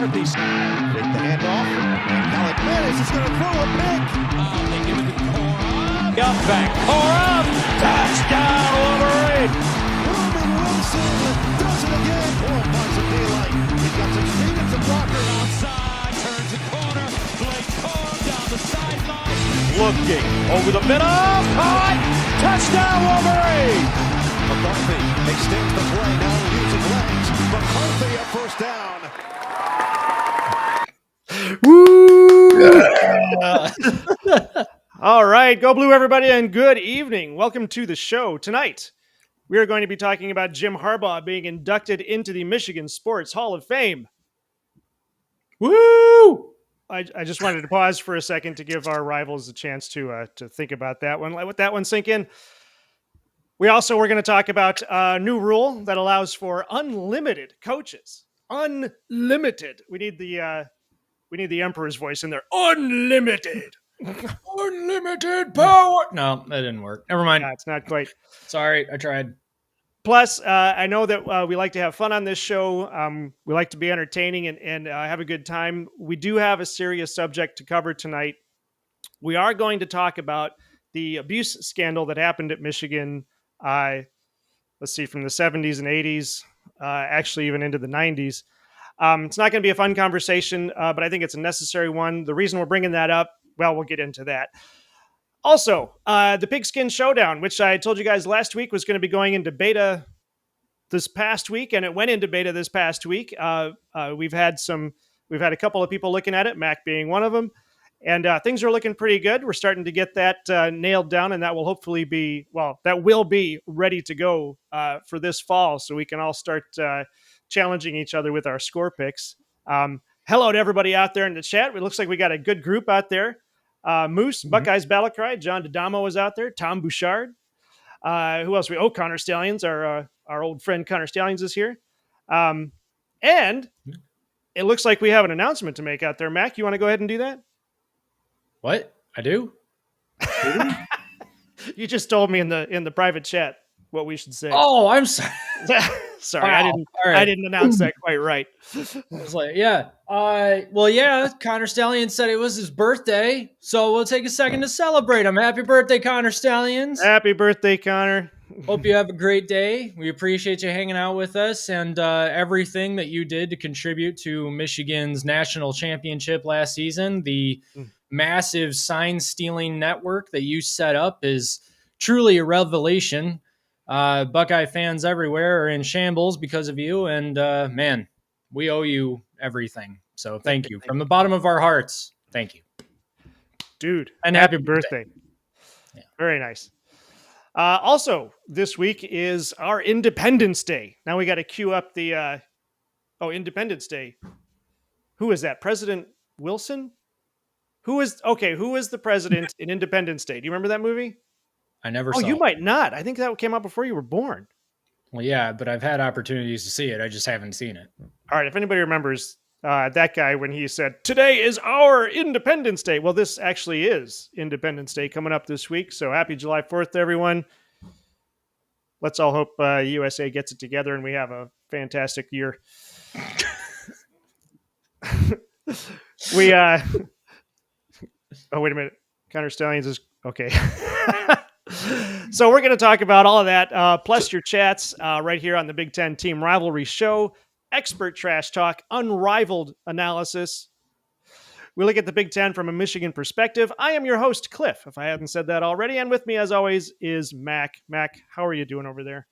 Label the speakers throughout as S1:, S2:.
S1: McCarthy. Take the handoff. And Alec Manis is going to throw a pick. They give it to Cora. Up back. Cora. Touchdown, Wolverine. Ruben Wilson does it again. Oh, finds some daylight. He's got some speed and some blocker. Outside. Turns the corner. Blake Cora down the sideline. Looking over the middle. Caught. Touchdown, Wolverine. McCarthy extends the play, now using legs. McCarthy at first down.
S2: Woo! All right, go blue, everybody, and good evening. Welcome to the show. Tonight, we are going to be talking about Jim Harbaugh being inducted into the Michigan Sports Hall of Fame. Woo! I just wanted to pause for a second to give our rivals a chance to think about that one. Let that one sink in. We also were going to talk about a new rule that allows for unlimited coaches. Unlimited. We need the Emperor's voice in there. Unlimited.
S3: Unlimited power. No, that didn't work. Never mind.
S2: Yeah, it's not quite.
S3: Sorry, I tried.
S2: Plus, I know that we like to have fun on this show. We like to be entertaining and have a good time. We do have a serious subject to cover tonight. We are going to talk about the abuse scandal that happened at Michigan. Let's see, from the 70s and 80s, actually even into the 90s. It's not going to be a fun conversation, but I think it's a necessary one. The reason we're bringing that up, well, we'll get into that. Also, the Pigskin Showdown, which I told you guys last week was going to be going into beta this past week, and it went into beta this past week. We've had a couple of people looking at it, Mac being one of them. And things are looking pretty good. We're starting to get that nailed down, and that will hopefully be, that will be ready to go for this fall, so we can all start challenging each other with our score picks. Hello to everybody out there in the chat. It looks like we got a good group out there. Moose, Buckeyes Battle Cry, John D'Adamo is out there, Tom Bouchard. Who else? Connor Stallions, our old friend Connor Stallions is here. And it looks like we have an announcement to make out there. Mac, you want to go ahead and do that?
S3: What? I do?
S2: You just told me in the private chat what we should say.
S3: Oh, I'm sorry.
S2: Sorry,
S3: wow.
S2: I didn't announce that quite right.
S3: I was like, yeah. Connor Stallions said it was his birthday, so we'll take a second to celebrate him. Happy birthday, Connor Stallions.
S2: Happy birthday, Connor.
S3: Hope you have a great day. We appreciate you hanging out with us and everything that you did to contribute to Michigan's national championship last season. The massive sign-stealing network that you set up is truly a revelation. Buckeye fans everywhere are in shambles because of you, and man, we owe you everything. So thank you. From the bottom of our hearts, thank you.
S2: Dude,
S3: and
S2: happy birthday.
S3: Yeah.
S2: Very nice. Also, this week is our Independence Day. Now we got to queue up the Independence Day. Who is that? President Wilson? Who is the president in Independence Day? Do you remember that movie?
S3: I never saw
S2: it. Oh, you
S3: it.
S2: might not. I think that came out before you were born.
S3: Well, yeah, but I've had opportunities to see it. I just haven't seen it.
S2: All right. If anybody remembers that guy when he said, "Today is our Independence Day." Well, this actually is Independence Day coming up this week. So happy July 4th to everyone. Let's all hope USA gets it together and we have a fantastic year. Oh, wait a minute. Connor Stallions is okay. So we're going to talk about all of that, plus your chats right here on the Big Ten Team Rivalry Show. Expert trash talk, unrivaled analysis. We look at the Big Ten from a Michigan perspective. I am your host, Cliff, if I hadn't said that already. And with me, as always, is Mac. Mac, how are you doing over there?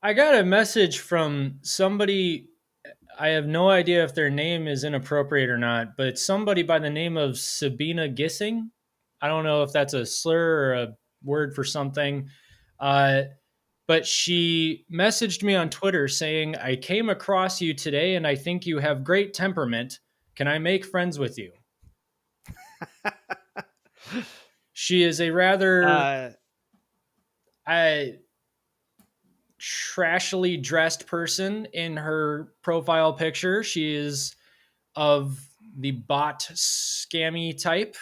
S3: I got a message from somebody. I have no idea if their name is inappropriate or not, but somebody by the name of Sabina Gissing. I don't know if that's a slur or a word for something. But she messaged me on Twitter saying, "I came across you today and I think you have great temperament. Can I make friends with you?" She is a rather trashily dressed person in her profile picture. She is of the bot scammy type.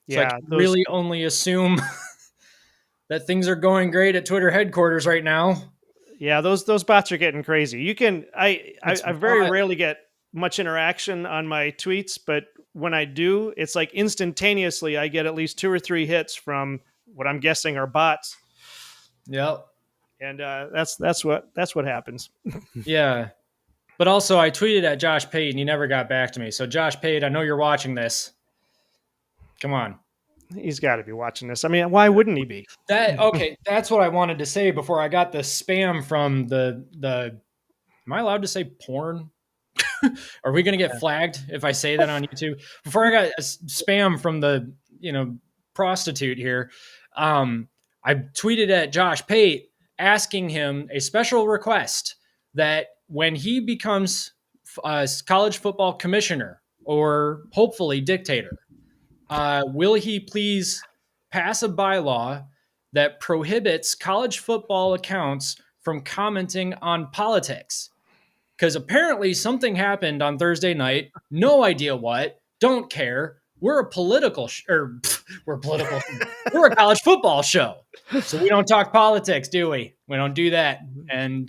S3: So I can really only assume that things are going great at Twitter headquarters right now.
S2: Yeah, those bots are getting crazy. You can I very rarely get much interaction on my tweets, but when I do, it's like instantaneously I get at least 2 or 3 hits from what I'm guessing are bots.
S3: Yep.
S2: And that's what happens.
S3: Yeah. But also I tweeted at Josh Pate and he never got back to me. So Josh Pate, I know you're watching this. Come on.
S2: He's got to be watching this. I mean, why wouldn't he be?
S3: That's what I wanted to say before I got the spam from the am I allowed to say porn? Are we going to get flagged if I say that on YouTube? Before I got a spam from the, prostitute here, I tweeted at Josh Pate asking him a special request that when he becomes a college football commissioner or hopefully dictator, will he please pass a bylaw that prohibits college football accounts from commenting on politics? Because apparently something happened on Thursday night. No idea what. Don't care. We're a political we're a college football show. So we don't talk politics, do we? We don't do that. And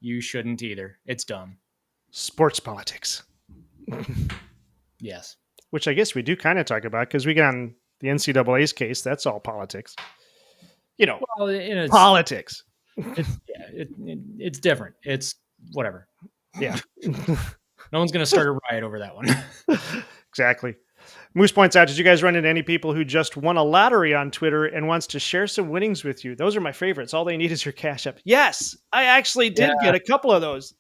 S3: you shouldn't either. It's dumb.
S2: Sports politics.
S3: Yes.
S2: Which I guess we do kind of talk about because we got on the NCAA's case. That's all politics. Politics.
S3: It's different. It's whatever.
S2: Yeah.
S3: No one's going to start a riot over that one.
S2: Exactly. Moose points out, did you guys run into any people who just won a lottery on Twitter and wants to share some winnings with you? Those are my favorites. All they need is your Cash App. Yes, I actually did get a couple of those.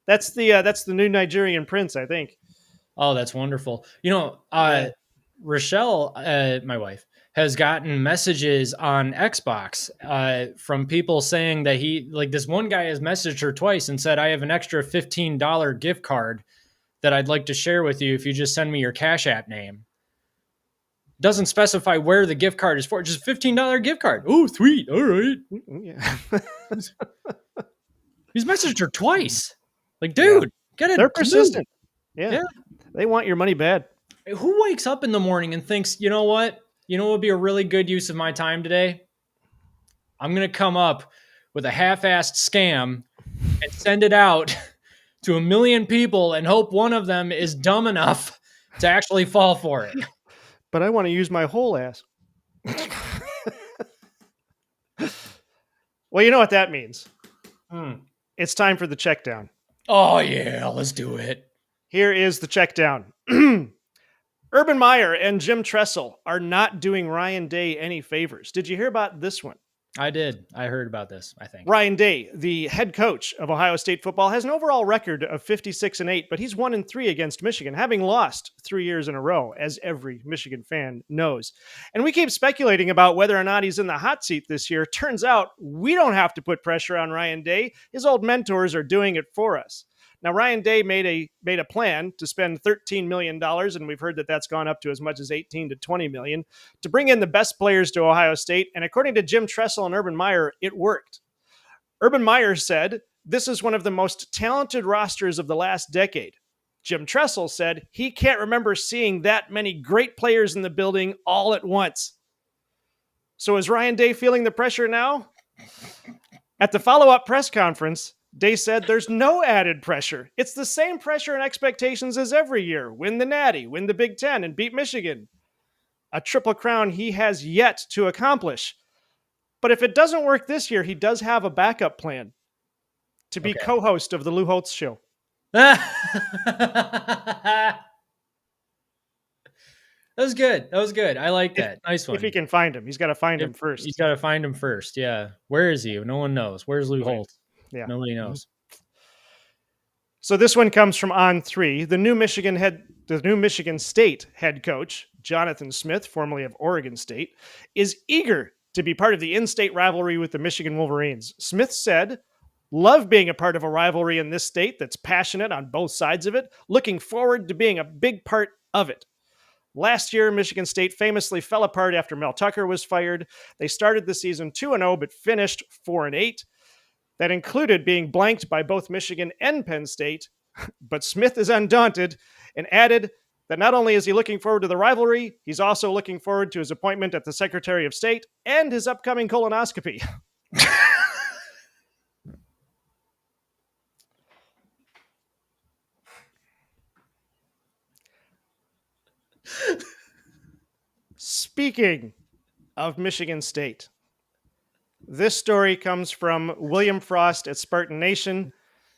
S2: That's the new Nigerian prince, I think.
S3: Oh, that's wonderful. Rochelle, my wife, has gotten messages on Xbox from people saying that this one guy has messaged her twice and said, I have an extra $15 gift card that I'd like to share with you if you just send me your Cash App name. Doesn't specify where the gift card is for, just a $15 gift card. Oh, sweet. All right.
S2: Yeah.
S3: He's messaged her twice. Like, dude, get it.
S2: They're persistent. Yeah. They want your money bad.
S3: Who wakes up in the morning and thinks, you know what? You know what would be a really good use of my time today? I'm going to come up with a half-assed scam and send it out to 1 million people and hope one of them is dumb enough to actually fall for it.
S2: But I want to use my whole ass. Well, you know what that means. It's time for the check down.
S3: Oh, yeah, let's do it.
S2: Here is the check down. Urban Meyer and Jim Tressel are not doing Ryan Day any favors. Did you hear about this one?
S3: I did. I heard about this, I think.
S2: Ryan Day, the head coach of Ohio State football, has an overall record of 56-8, but he's 1-3 against Michigan, having lost 3 years in a row, as every Michigan fan knows. And we keep speculating about whether or not he's in the hot seat this year. Turns out we don't have to put pressure on Ryan Day. His old mentors are doing it for us. Now, Ryan Day made a plan to spend $13 million, and we've heard that that's gone up to as much as $18 to $20 million, to bring in the best players to Ohio State. And according to Jim Tressel and Urban Meyer, it worked. Urban Meyer said, this is one of the most talented rosters of the last decade. Jim Tressel said he can't remember seeing that many great players in the building all at once. So is Ryan Day feeling the pressure now? At the follow-up press conference, Day said there's no added pressure. It's the same pressure and expectations as every year. Win the Natty, win the Big Ten, and beat Michigan. A triple crown he has yet to accomplish. But if it doesn't work this year, he does have a backup plan to be co-host of the Lou Holtz Show.
S3: That was good. I like that. Nice one.
S2: If he can find him. He's got to find him first.
S3: He's got to find him first, yeah. Where is he? No one knows. Where's Lou Holtz?
S2: Yeah.
S3: Nobody knows.
S2: So this one comes from On3. The new Michigan State head coach, Jonathan Smith, formerly of Oregon State, is eager to be part of the in-state rivalry with the Michigan Wolverines. Smith said, love being a part of a rivalry in this state that's passionate on both sides of it. Looking forward to being a big part of it. Last year, Michigan State famously fell apart after Mel Tucker was fired. They started the season 2-0, but finished 4-8. That included being blanked by both Michigan and Penn State. But Smith is undaunted and added that not only is he looking forward to the rivalry, he's also looking forward to his appointment at the Secretary of State and his upcoming colonoscopy. Speaking of Michigan State, this story comes from William Frost at Spartan Nation,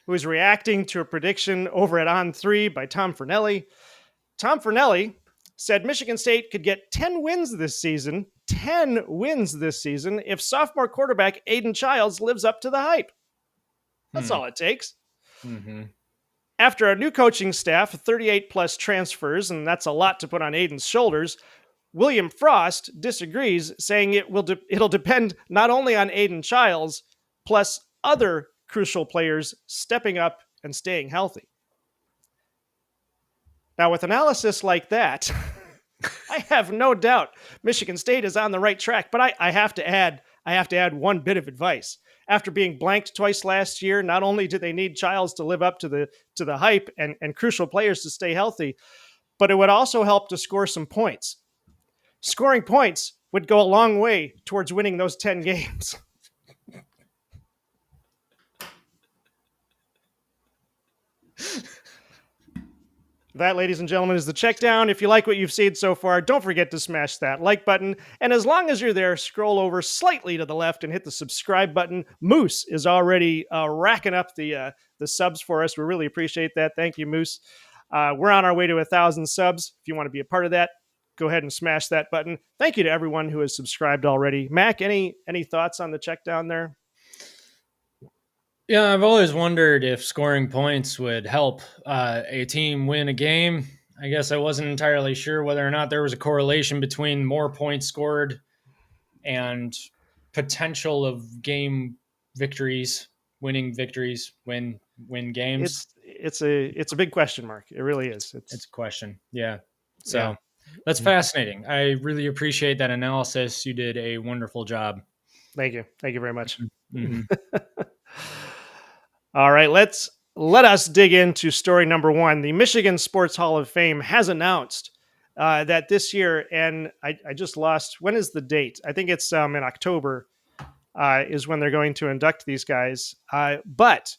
S2: who is reacting to a prediction over at On3 by Tom Fernelli. Tom Fernelli said Michigan State could get 10 wins this season, if sophomore quarterback Aiden Childs lives up to the hype. That's all it takes.
S3: Mm-hmm.
S2: After a new coaching staff, 38 plus transfers, and that's a lot to put on Aiden's shoulders, William Frost disagrees, saying it'll depend not only on Aiden Childs, plus other crucial players stepping up and staying healthy. Now, with analysis like that, I have no doubt Michigan State is on the right track, but I have to add one bit of advice. After being blanked twice last year, not only do they need Childs to live up to the hype and crucial players to stay healthy, but it would also help to score some points. Scoring points would go a long way towards winning those 10 games. That, ladies and gentlemen, is the check down. If you like what you've seen so far, don't forget to smash that like button. And as long as you're there, scroll over slightly to the left and hit the subscribe button. Moose is already racking up the subs for us. We really appreciate that. Thank you, Moose. We're on our way to 1,000 subs. If you want to be a part of that, go ahead and smash that button. Thank you to everyone who has subscribed already. Mac, any thoughts on the check down there?
S3: Yeah, I've always wondered if scoring points would help a team win a game. I guess I wasn't entirely sure whether or not there was a correlation between more points scored and potential of game victories, winning victories, win games.
S2: It's a big question mark. It really is. It's
S3: a question. Yeah. So that's fascinating. I really appreciate that analysis. You did a wonderful job.
S2: Thank you. Thank you very much.
S3: Mm-hmm.
S2: All right, let us dig into story number one. The Michigan Sports Hall of Fame has announced that this year, and I just lost, when is the date? I think it's in October is when they're going to induct these guys. But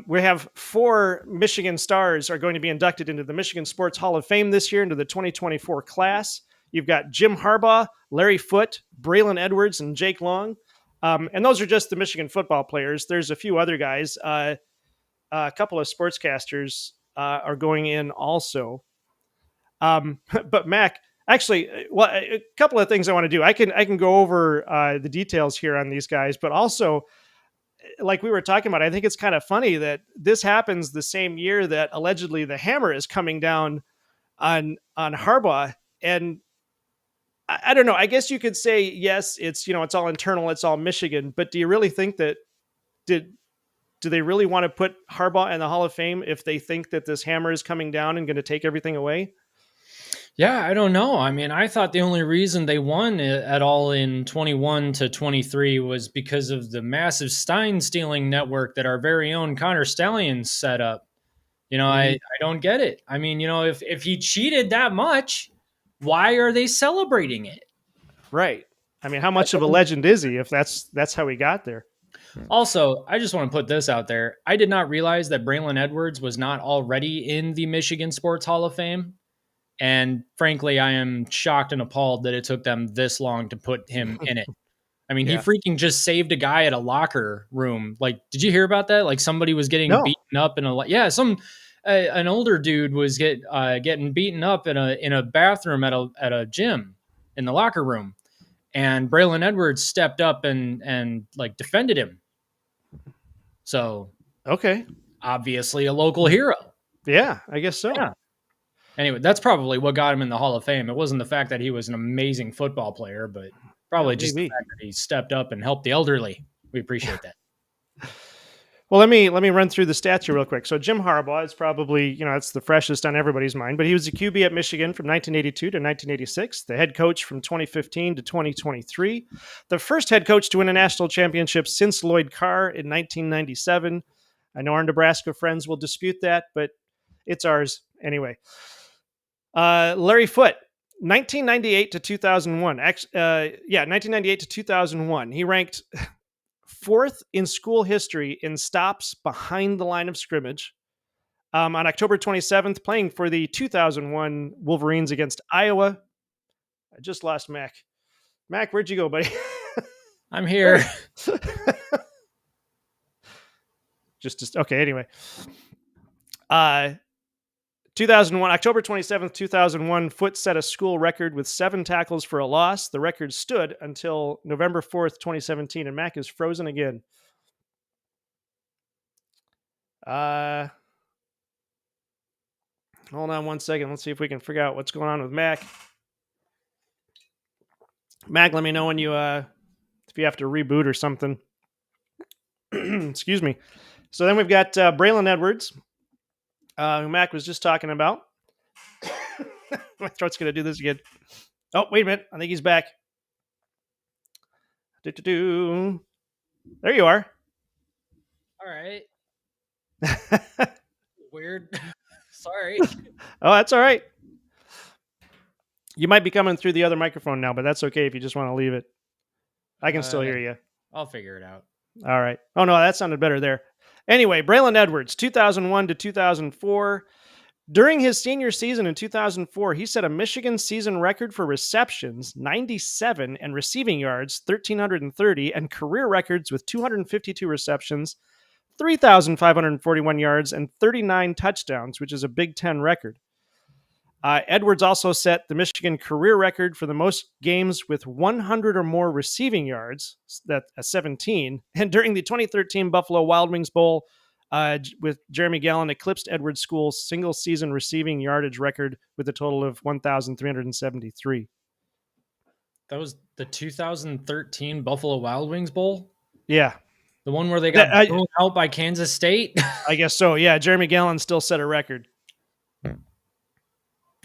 S2: we have 4 Michigan stars are going to be inducted into the Michigan Sports Hall of Fame this year, into the 2024 class. You've got Jim Harbaugh, Larry Foote, Braylon Edwards, and Jake Long. And those are just the Michigan football players. There's a few other guys. A couple of sportscasters are going in also. But Mac, actually, well, a couple of things I want to do. I can go over the details here on these guys, but also, like we were talking about, I think it's kind of funny that this happens the same year that allegedly the hammer is coming down on Harbaugh. And I don't know. I guess you could say, yes, it's all internal. It's all Michigan. But do you really think that do they really want to put Harbaugh in the Hall of Fame if they think that this hammer is coming down and going to take everything away?
S3: Yeah, I don't know. I mean, I thought the only reason they won at all in 21 to 23 was because of the massive Stein stealing network that our very own Connor Stallions set up. I don't get it. I mean, if he cheated that much, why are they celebrating it?
S2: Right. I mean, how much of a legend is he if that's how he got there?
S3: Also, I just want to put this out there. I did not realize that Braylon Edwards was not already in the Michigan Sports Hall of Fame. And frankly, I am shocked and appalled that it took them this long to put him in it. I mean, he freaking just saved a guy at a locker room. Like, did you hear about that? Like somebody was getting beaten up in an older dude was getting beaten up in a bathroom at a gym in the locker room, and Braylon Edwards stepped up and like defended him. So obviously a local hero.
S2: Yeah, I guess so.
S3: Yeah. Anyway, that's probably what got him in the Hall of Fame. It wasn't the fact that he was an amazing football player, but probably just the fact that he stepped up and helped the elderly. We appreciate that.
S2: Well, let me run through the stats here real quick. So Jim Harbaugh is probably, it's the freshest on everybody's mind, but he was a QB at Michigan from 1982 to 1986, the head coach from 2015 to 2023, the first head coach to win a national championship since Lloyd Carr in 1997. I know our Nebraska friends will dispute that, but it's ours anyway. Larry Foote, 1998 to 2001. 1998 to 2001. He ranked 4th in school history in stops behind the line of scrimmage. on October 27th, playing for the 2001 Wolverines against Iowa. I just lost Mac. Mac, where'd you go, buddy?
S3: I'm here.
S2: just okay. Anyway, 2001, October 27th, 2001, Foote set a school record with 7 tackles for a loss. The record stood until November 4th, 2017, and Mac is frozen again. Hold on one second. Let's see if we can figure out what's going on with Mac. Mac, let me know when you if you have to reboot or something. Excuse me. So then we've got Braylon Edwards, who Mac was just talking about. My throat's going to do this again. Oh, wait a minute. I think he's back. There you are.
S3: All right. Weird. Sorry.
S2: Oh, that's all right. You might be coming through the other microphone now, but that's okay if you just want to leave it. I can still hear you.
S3: I'll figure it out.
S2: All right. Oh, no, that sounded better there. Anyway, Braylon Edwards, 2001 to 2004. During his senior season in 2004, he set a Michigan season record for receptions, 97, and receiving yards, 1,330, and career records with 252 receptions, 3,541 yards, and 39 touchdowns, which is a Big Ten record. Edwards also set the Michigan career record for the most games with 100 or more receiving yards, that 17. And during the 2013 Buffalo Wild Wings Bowl, with Jeremy Gallon, eclipsed Edwards' school's single-season receiving yardage record with a total of 1,373.
S3: That was the 2013 Buffalo Wild Wings Bowl?
S2: Yeah.
S3: The one where they got blown out by Kansas State?
S2: I guess so, yeah. Jeremy Gallon still set a record.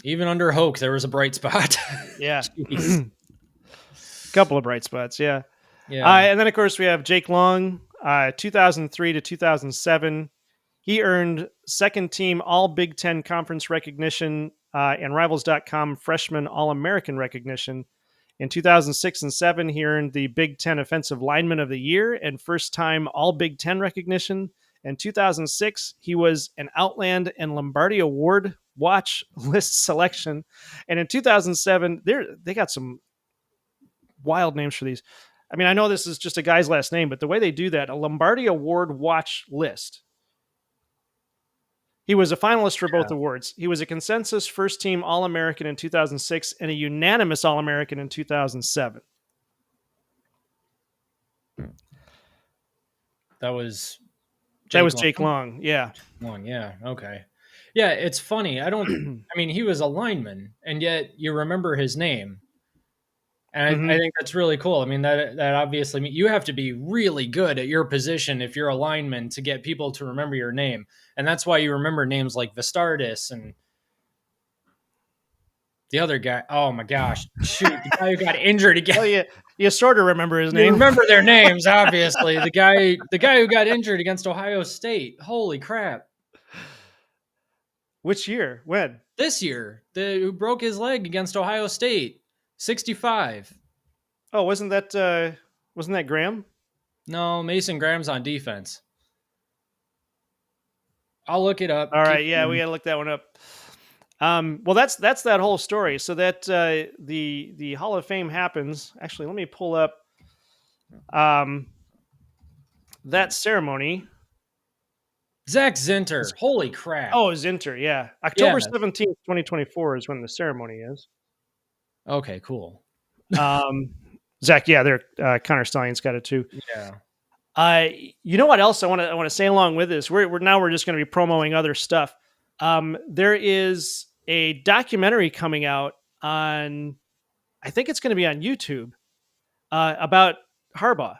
S3: Even under Hoke, there was a bright spot.
S2: Yeah. Couple of bright spots, yeah.
S3: Yeah.
S2: And then, of course, we have Jake Long, 2003 to 2007. He earned second-team All-Big Ten Conference recognition and Rivals.com Freshman All-American recognition. In 2006 and 2007, he earned the Big Ten Offensive Lineman of the Year and first-time All-Big Ten recognition. In 2006, he was an Outland and Lombardi Award Watch List selection. And in 2007, they got some wild names for these. I mean, I know this is just a guy's last name, but the way they do that, a Lombardi Award Watch List. He was a finalist for both awards. He was a consensus first-team All-American in 2006 and a unanimous All-American in 2007.
S3: That was
S2: Jake Long. Yeah.
S3: Long, yeah. Okay. Yeah, it's funny. I mean, he was a lineman, and yet you remember his name. And I think that's really cool. I mean, that obviously you have to be really good at your position if you're a lineman to get people to remember your name. And that's why you remember names like Vistardis and the other guy. Oh my gosh. Shoot, the guy who got injured again.
S2: Oh, yeah. You sort of remember his name.
S3: You remember their names, obviously. The guy who got injured against Ohio State. Holy crap.
S2: Which year? When?
S3: This year. Who broke his leg against Ohio State. 65.
S2: Oh, wasn't that Graham?
S3: No, Mason Graham's on defense. I'll look it up.
S2: All right, yeah, we got to look that one up. Well, that's that whole story. So that the Hall of Fame happens. Actually, let me pull up that ceremony.
S3: Zach Zinter. Holy crap.
S2: Oh, Zinter, yeah. October 17th, 2024 is when the ceremony is.
S3: Okay, cool.
S2: Zach, yeah, Connor Stallion's got it too.
S3: Yeah.
S2: You know what else I want to say along with this? We're just going to be promoting other stuff. There is a documentary coming out on, I think it's going to be on YouTube, about Harbaugh.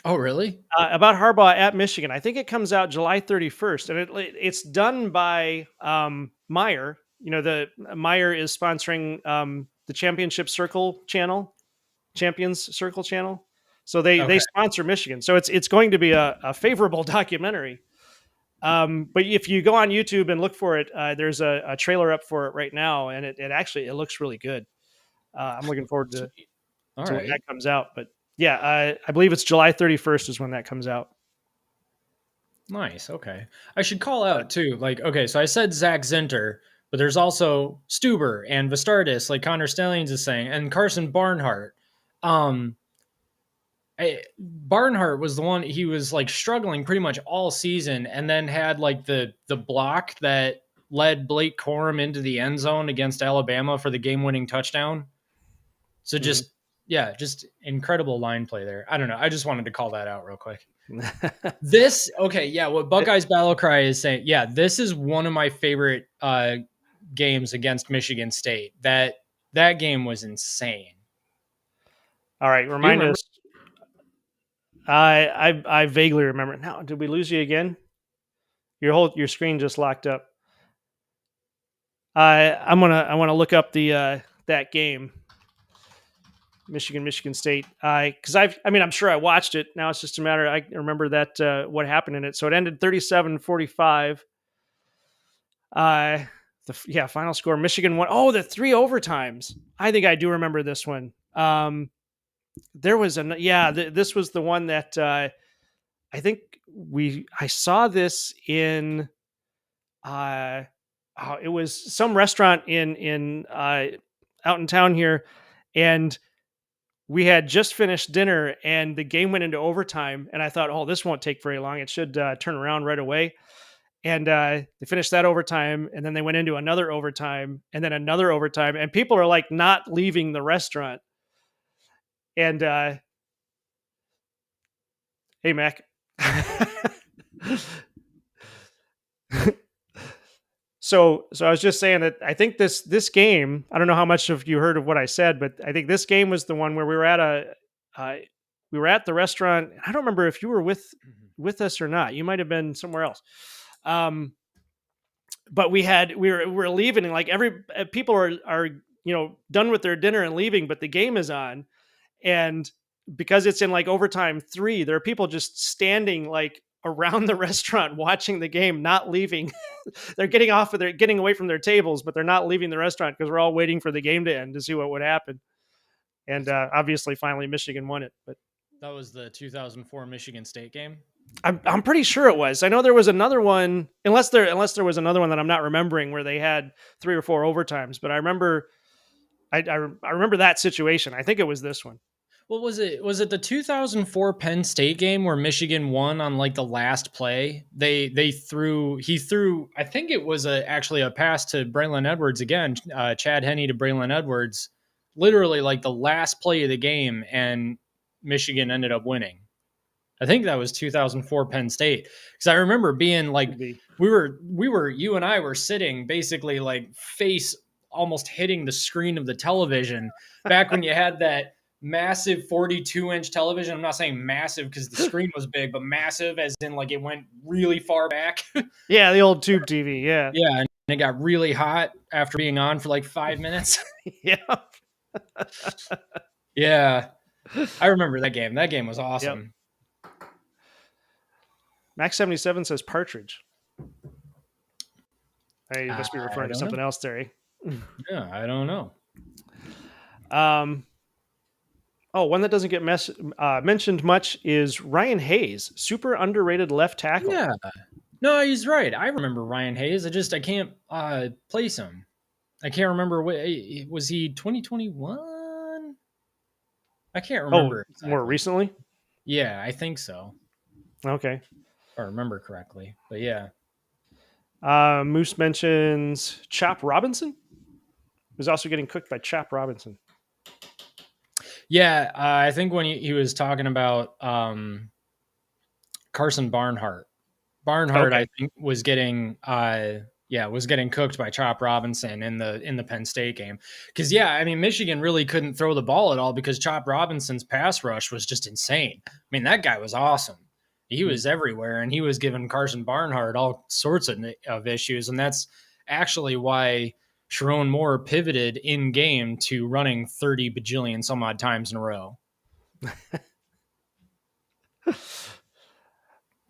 S3: Oh, really?
S2: About Harbaugh at Michigan. I think it comes out July 31st, and it's done by Meyer. You know, the Meyer is sponsoring the Championship Circle channel, Champions Circle channel. So they sponsor Michigan. So it's going to be a favorable documentary. But if you go on YouTube and look for it, there's a trailer up for it right now, and it looks really good. I'm looking forward to when that comes out. But yeah, I believe it's July 31st is when that comes out.
S3: Nice. Okay. I should call out too. Like, okay, so I said Zach Zinter, but there's also Stuber and Vistardis, like Connor Stellians is saying, and Carson Barnhart. Um, Barnhart was the one, he was like struggling pretty much all season, and then had like the block that led Blake Corum into the end zone against Alabama for the game-winning touchdown. So just just incredible line play there. I don't know. I just wanted to call that out real quick. What Buckeyes Battle Cry is saying, this is one of my favorite games against Michigan State. That game was insane.
S2: All right, remind us. I vaguely remember. Now, did we lose you again? Your screen just locked up. I want to look up the that game. Michigan State. Because I'm sure I watched it. Now it's just a matter. I remember that what happened in it. So it ended 37-45. Final score. Michigan won. Oh, the 3 overtimes. I think I do remember this one. There was this was the one that I think I saw this in. It was some restaurant in out in town here, and we had just finished dinner, and the game went into overtime. And I thought, oh, this won't take very long. It should turn around right away. And they finished that overtime, and then they went into another overtime, and then another overtime, and people are like not leaving the restaurant. And hey, Mac. So I was just saying that I think this game, I don't know how much of you heard of what I said, but I think this game was the one where we were at the restaurant. I don't remember if you were with us or not. You might have been somewhere else. But we were leaving, and like people are done with their dinner and leaving, but the game is on, and because it's in like overtime 3, there are people just standing like around the restaurant watching the game, not leaving. They're getting away from their tables, but they're not leaving the restaurant because we're all waiting for the game to end to see what would happen. And obviously, finally, Michigan won it. But
S3: that was the 2004 Michigan State game.
S2: I'm pretty sure it was. I know there was another one, unless there was another one that I'm not remembering where they had 3 or 4 overtimes. But I remember, I remember that situation. I think it was this one.
S3: What was it? Was it the 2004 Penn State game where Michigan won on like the last play? He threw. I think it was actually a pass to Braylon Edwards again. Chad Henne to Braylon Edwards, literally like the last play of the game, and Michigan ended up winning. I think that was 2004 Penn State, because I remember being like, we were you and I were sitting basically like face almost hitting the screen of the television back when you had that massive 42-inch television. I'm not saying massive because the screen was big, but massive as in like it went really far back.
S2: Yeah, the old tube TV. Yeah.
S3: Yeah, and it got really hot after being on for like 5 minutes.
S2: Yeah.
S3: Yeah. I remember that game. That game was awesome.
S2: Yep. Max 77 says partridge. You must be referring to something else there.
S3: Yeah, I don't know.
S2: One that doesn't get mentioned much is Ryan Hayes, super underrated left tackle.
S3: Yeah, no, he's right. I remember Ryan Hayes. I can't place him. I can't remember. Was he 2021? I can't remember.
S2: Exactly. More recently?
S3: Yeah, I think so.
S2: Okay.
S3: If I remember correctly, but yeah.
S2: Moose mentions Chop Robinson. Who's also getting cooked by Chop Robinson.
S3: Yeah, I think when he was talking about Carson Barnhart. Barnhart, okay. I think was getting cooked by Chop Robinson in the Penn State game. Because Michigan really couldn't throw the ball at all because Chop Robinson's pass rush was just insane. I mean, that guy was awesome. He was everywhere, and he was giving Carson Barnhart all sorts of issues, and that's actually why Sharon Moore pivoted in game to running 30 bajillion some odd times in a row.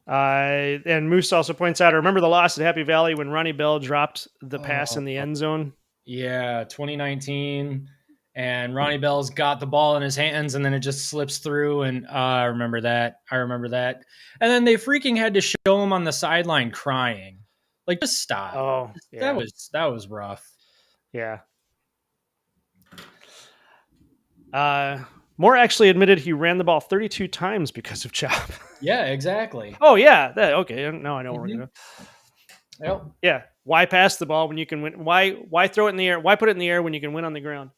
S2: And Moose also points out, I remember the loss at Happy Valley when Ronnie Bell dropped the pass in the end zone.
S3: Yeah, 2019. and Ronnie Bell's got the ball in his hands, and then it just slips through. And I remember that. And then they freaking had to show him on the sideline crying. Like, just stop.
S2: Oh, yeah.
S3: That was rough.
S2: Yeah. Moore actually admitted he ran the ball 32 times because of Chop.
S3: Yeah, exactly.
S2: Oh, yeah. Okay. Now I know where we're going to.
S3: Yep.
S2: Yeah. Why pass the ball when you can win? Why throw it in the air? Why put it in the air when you can win on the ground?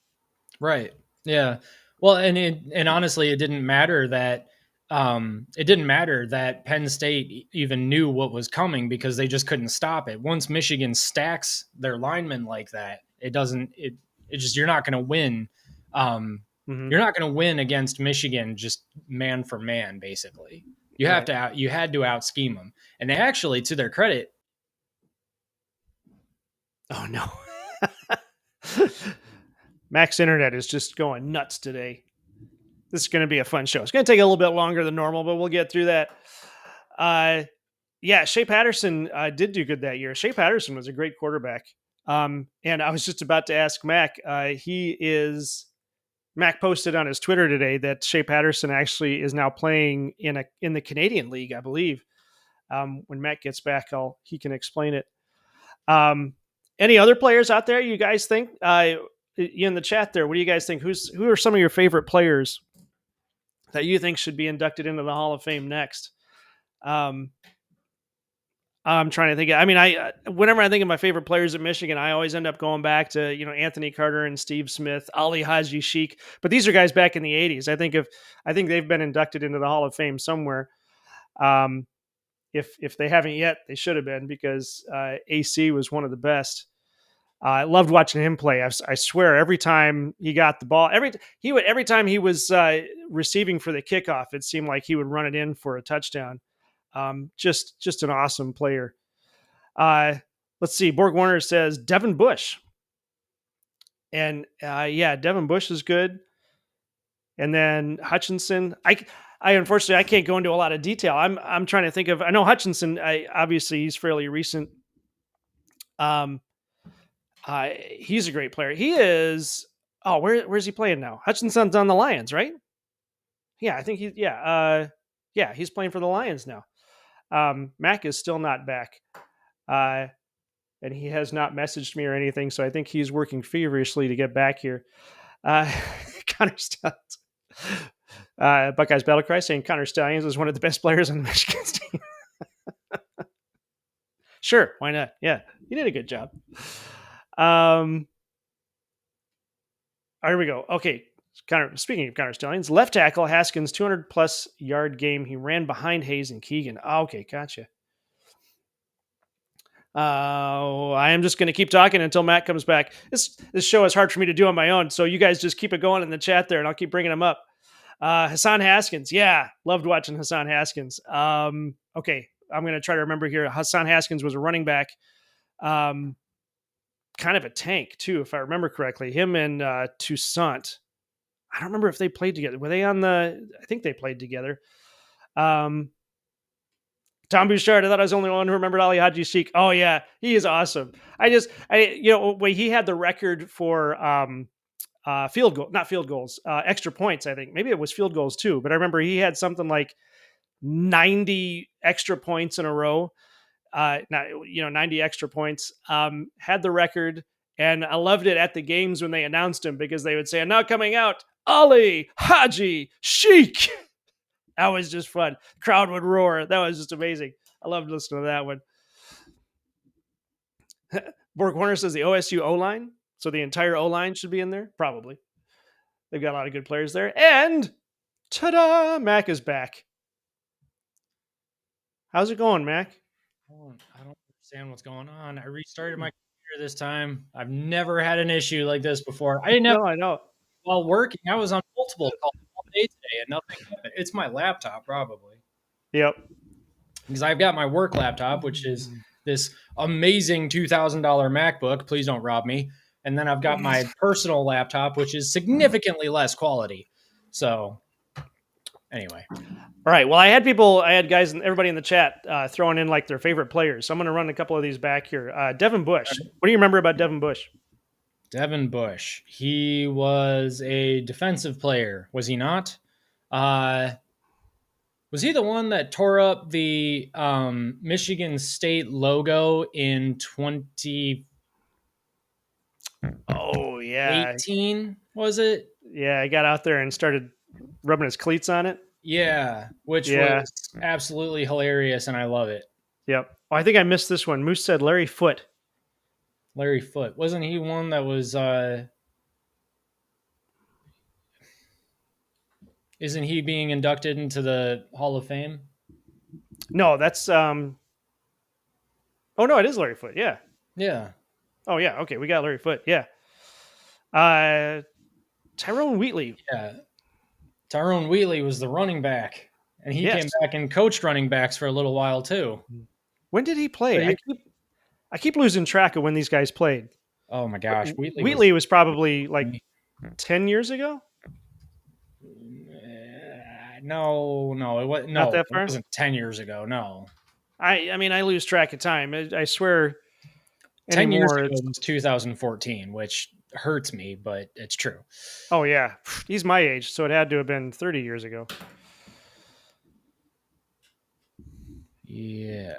S3: Right. Yeah. Well, and honestly, it didn't matter that Penn State even knew what was coming because they just couldn't stop it. Once Michigan stacks their linemen like that, you're not going to win. You're not going to win against Michigan just man for man. Basically, you had to out scheme them, and they actually, to their credit.
S2: Oh no. Mac's internet is just going nuts today. This is going to be a fun show. It's going to take a little bit longer than normal, but we'll get through that. Shea Patterson did do good that year. Shea Patterson was a great quarterback. And I was just about to ask Mac. Mac posted on his Twitter today that Shea Patterson actually is now playing in the Canadian League, I believe. When Mac gets back, he can explain it. Any other players out there you guys think? In the chat there, what do you guys think? Who are some of your favorite players that you think should be inducted into the Hall of Fame next? I'm trying to think. I mean, whenever I think of my favorite players at Michigan, I always end up going back to Anthony Carter and Steve Smith, Ali Haji Sheik. But these are guys back in the '80s. I think they've been inducted into the Hall of Fame somewhere. If they haven't yet, they should have been, because AC was one of the best. I loved watching him play. I swear, every time he got the ball, every time he was receiving for the kickoff, it seemed like he would run it in for a touchdown. Just an awesome player. Let's see. Borg Warner says Devin Bush, and Devin Bush is good. And then Hutchinson. I unfortunately I can't go into a lot of detail. I'm trying to think of. I know Hutchinson. Obviously he's fairly recent. He's a great player. He is. Oh, where's he playing now? Hutchinson's on the Lions, right? Yeah, I think he's playing for the Lions now. Mac is still not back, and he has not messaged me or anything. So I think he's working feverishly to get back here. Connor Stallions, Buckeyes Battle Cry, saying Connor Stallions is one of the best players on the Michigan team. Sure, why not? Yeah, he did a good job. Here we go. Okay. Speaking of Connor Stallions, left tackle Haskins, 200+ yard game. He ran behind Hayes and Keegan. Okay, gotcha. I am just going to keep talking until Matt comes back. This show is hard for me to do on my own, so you guys just keep it going in the chat there, and I'll keep bringing them up. Hassan Haskins, loved watching Hassan Haskins. Okay, I'm going to try to remember here. Hassan Haskins was a running back. Kind of a tank too, if I remember correctly. Him and Toussaint. I don't remember if they played together. Were they on I think they played together. Tom Bouchard. I thought I was the only one who remembered Ali Haji Sheik. Oh yeah, he is awesome. He had the record for not field goals, extra points. I think maybe it was field goals too. But I remember he had something like 90 extra points in a row. 90 extra points, had the record. And I loved it at the games when they announced him, because they would say, "And now coming out, Ali Haji Sheik." That was just fun. Crowd would roar. That was just amazing. I loved listening to that one. Borg Warner says the OSU O-line. So the entire O-line should be in there? Probably. They've got a lot of good players there. And ta-da! Mac is back. How's it going, Mac?
S3: I don't understand what's going on. I restarted my computer this time. I've never had an issue like this before. I know. While working, I was on multiple calls all day today and nothing happened. It's my laptop, probably.
S2: Yep.
S3: Because I've got my work laptop, which is this amazing $2,000 MacBook. Please don't rob me. And then I've got my personal laptop, which is significantly less quality. So anyway.
S2: All right. Well, I had guys and everybody in the chat throwing in like their favorite players. So I'm going to run a couple of these back here. Devin Bush. What do you remember about Devin Bush?
S3: Devin Bush. He was a defensive player, was he not? Was he the one that tore up the Michigan State logo in 2018?
S2: Oh yeah,
S3: Was it?
S2: yeah. I got out there and started rubbing his cleats on it.
S3: Yeah, which was absolutely hilarious, and I love it.
S2: Yep. Oh, I think I missed this one. Moose said Larry Foote.
S3: Larry Foote. Wasn't he one that was isn't he being inducted into the Hall of Fame?
S2: No, that's Oh no, it is Larry Foote. Yeah.
S3: Yeah.
S2: Oh yeah. Okay, we got Larry Foote. Yeah. Tyrone Wheatley.
S3: Yeah. Tyrone Wheatley was the running back, and he
S2: Yes.
S3: came back and coached running backs for a little while too.
S2: When did he play? I keep losing track of when these guys played.
S3: Oh my gosh,
S2: Wheatley was probably like 10 years ago.
S3: No, it was
S2: Not that far?
S3: It wasn't 10 years ago. No,
S2: I mean, I lose track of time. I swear.
S3: 10 years
S2: anymore,
S3: ago was 2014, which hurts me, but it's true.
S2: Oh yeah, he's my age, so it had to have been 30 years ago.
S3: Yeah.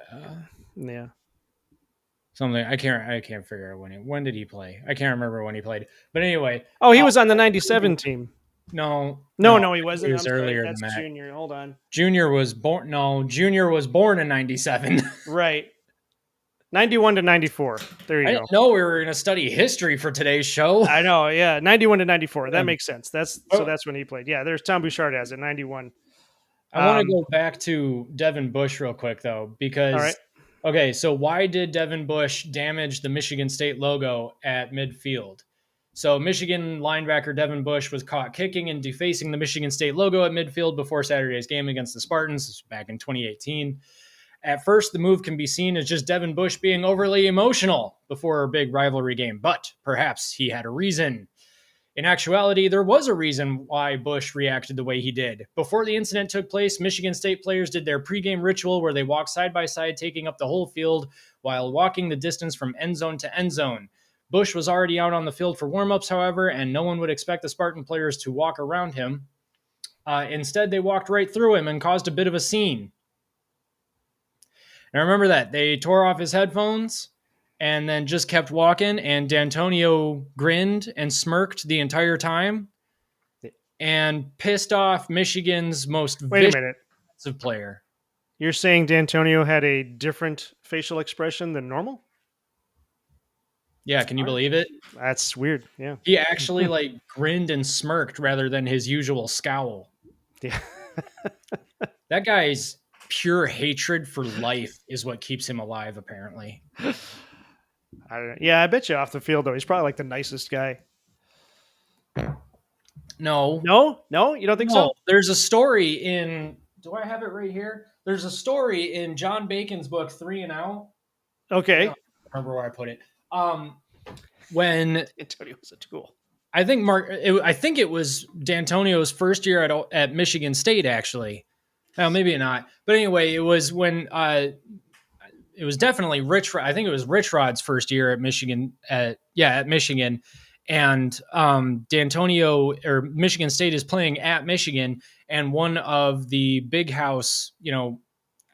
S3: Something I can't figure out when did he play? I can't remember when he played. But anyway.
S2: Oh, he was on the 97 team.
S3: No,
S2: he wasn't.
S3: He was earlier
S2: than that. Junior. Hold on.
S3: Junior was born in 97.
S2: Right. 91 to 94. There you go.
S3: I didn't know we were going to study history for today's show.
S2: I know, yeah. 91 to 94. That makes sense. So that's when he played. Yeah, there's Tom Bouchard has it, 91.
S3: I want to go back to Devin Bush real quick, though, because, okay, so why did Devin Bush damage the Michigan State logo at midfield? So Michigan linebacker Devin Bush was caught kicking and defacing the Michigan State logo at midfield before Saturday's game against the Spartans. This was back in 2018. At first, the move can be seen as just Devin Bush being overly emotional before a big rivalry game, but perhaps he had a reason. In actuality, there was a reason why Bush reacted the way he did. Before the incident took place, Michigan State players did their pregame ritual where they walked side by side, taking up the whole field while walking the distance from end zone to end zone. Bush was already out on the field for warm-ups, however, and no one would expect the Spartan players to walk around him. Instead, they walked right through him and caused a bit of a scene. And remember that. They tore off his headphones and then just kept walking, and D'Antonio grinned and smirked the entire time and pissed off Michigan's most vicious player.
S2: You're saying D'Antonio had a different facial expression than normal?
S3: Yeah, can you believe it?
S2: That's weird, yeah.
S3: He actually grinned and smirked rather than his usual scowl.
S2: Yeah.
S3: That guy's pure hatred for life is what keeps him alive, apparently.
S2: I don't know. Yeah, I bet you off the field, though, he's probably like the nicest guy.
S3: No,
S2: you don't think so?
S3: There's a story in. Do I have it right here? There's a story in John Bacon's book 3 and Out.
S2: Okay.
S3: I don't remember where I put it. When
S2: Antonio was a tool.
S3: I think it was D'Antonio's first year at Michigan State, actually. Well, maybe not. But anyway, it was when it was definitely Rich. I think it was Rich Rod's first year at Michigan. At Michigan, and D'Antonio or Michigan State is playing at Michigan, and one of the Big House,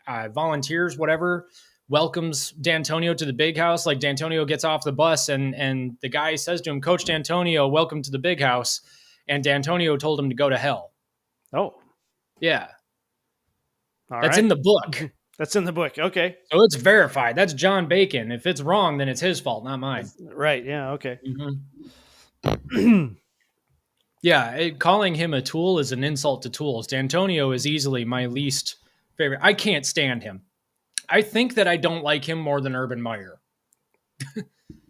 S3: volunteers, whatever, welcomes D'Antonio to the Big House. Like D'Antonio gets off the bus, and the guy says to him, "Coach D'Antonio, welcome to the Big House," and D'Antonio told him to go to hell.
S2: Oh,
S3: yeah.
S2: That's
S3: in the book.
S2: That's in the book. Okay.
S3: So it's verified. That's John Bacon. If it's wrong, then it's his fault, not mine.
S2: Right. Yeah. Okay.
S3: Mm-hmm. Yeah. Calling him a tool is an insult to tools. D'Antonio is easily my least favorite. I can't stand him. I think that I don't like him more than Urban Meyer.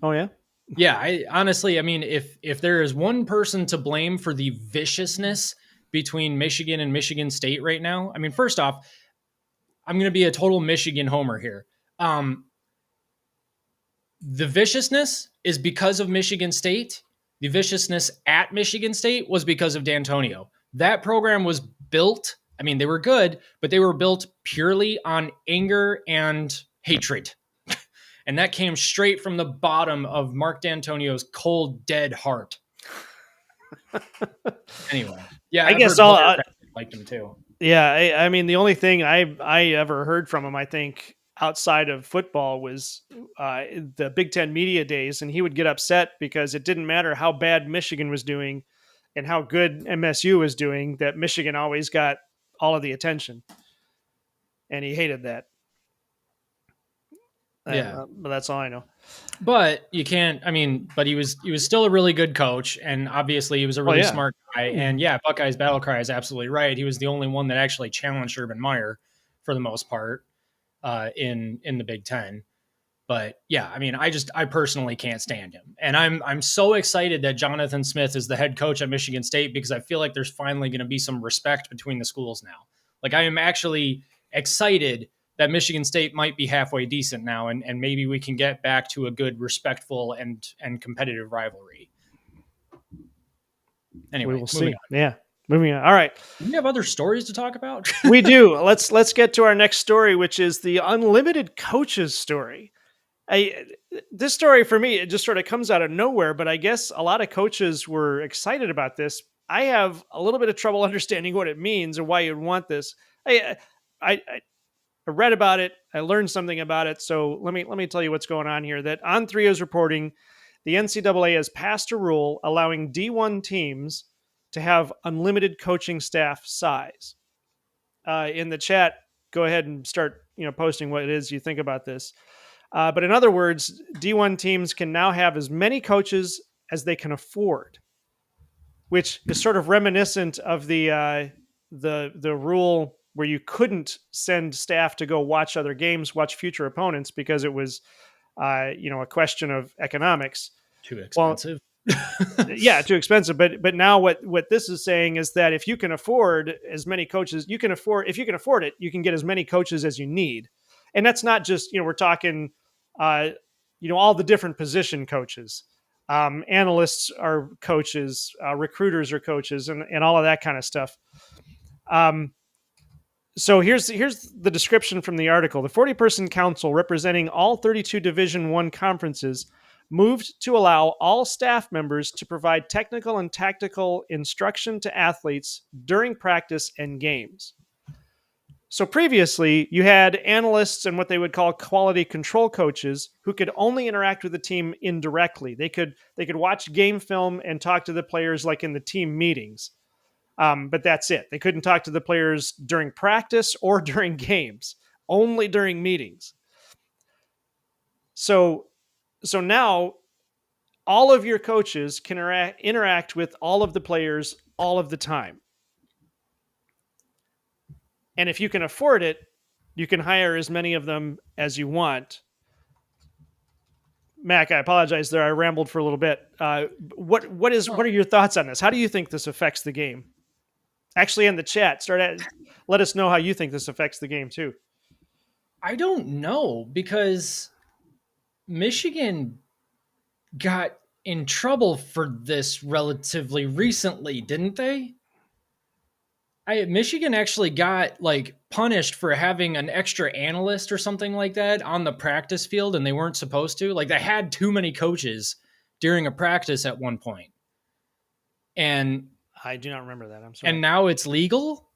S2: Oh, yeah?
S3: Yeah. Honestly, if there is one person to blame for the viciousness between Michigan and Michigan State right now, first off, I'm going to be a total Michigan homer here. The viciousness is because of Michigan State. The viciousness at Michigan State was because of D'Antonio. That program was built. They were good, but they were built purely on anger and hatred. And that came straight from the bottom of Mark D'Antonio's cold, dead heart. Anyway, yeah,
S2: I guess I'll
S3: liked him too.
S2: Yeah, I mean, the only thing I ever heard from him, I think, outside of football was the Big Ten media days, and he would get upset because it didn't matter how bad Michigan was doing and how good MSU was doing, that Michigan always got all of the attention, and he hated that.
S3: Yeah,
S2: but that's all I know.
S3: But you can't. I mean, but he was still a really good coach, and obviously he was a really smart guy. And yeah, Buckeyes battle cry is absolutely right. He was the only one that actually challenged Urban Meyer for the most part in the Big Ten. But yeah, I mean, I personally can't stand him, and I'm so excited that Jonathan Smith is the head coach at Michigan State, because I feel like there's finally going to be some respect between the schools now. Like, I am actually excited that Michigan State might be halfway decent now, and maybe we can get back to a good, respectful and competitive rivalry. Anyway,
S2: we will see. Yeah. Moving on. All right.
S3: Do we have other stories to talk about?
S2: We do. Let's get to our next story, which is the unlimited coaches story. This story for me, it just sort of comes out of nowhere, but I guess a lot of coaches were excited about this. I have a little bit of trouble understanding what it means or why you'd want this. I read about it. I learned something about it. So let me tell you what's going on here. That On3 is reporting the NCAA has passed a rule allowing D1 teams to have unlimited coaching staff size. In the chat, go ahead and start posting what it is you think about this. But in other words, D1 teams can now have as many coaches as they can afford, which is sort of reminiscent of the rule where you couldn't send staff to go watch other games, watch future opponents, because it was, a question of economics.
S3: Too expensive.
S2: Yeah, too expensive. But now what this is saying is that if you can afford as many coaches, if you can afford it, you can get as many coaches as you need. And that's not just, we're talking, all the different position coaches. Analysts are coaches, recruiters are coaches, and all of that kind of stuff. So here's the description from the article. The 40-person council representing all 32 Division I conferences moved to allow all staff members to provide technical and tactical instruction to athletes during practice and games. So previously, you had analysts and what they would call quality control coaches who could only interact with the team indirectly. They could watch game film and talk to the players like in the team meetings. But that's it. They couldn't talk to the players during practice or during games, only during meetings. So now all of your coaches can interact with all of the players all of the time. And if you can afford it, you can hire as many of them as you want. Mac, I apologize there. I rambled for a little bit. What are your thoughts on this? How do you think this affects the game? Actually, in the chat, let us know how you think this affects the game too.
S3: I don't know, because Michigan got in trouble for this relatively recently, didn't they? Michigan actually got punished for having an extra analyst or something like that on the practice field, and they weren't supposed to. They had too many coaches during a practice at one point. And
S2: I do not remember that. I'm sorry.
S3: And now it's legal?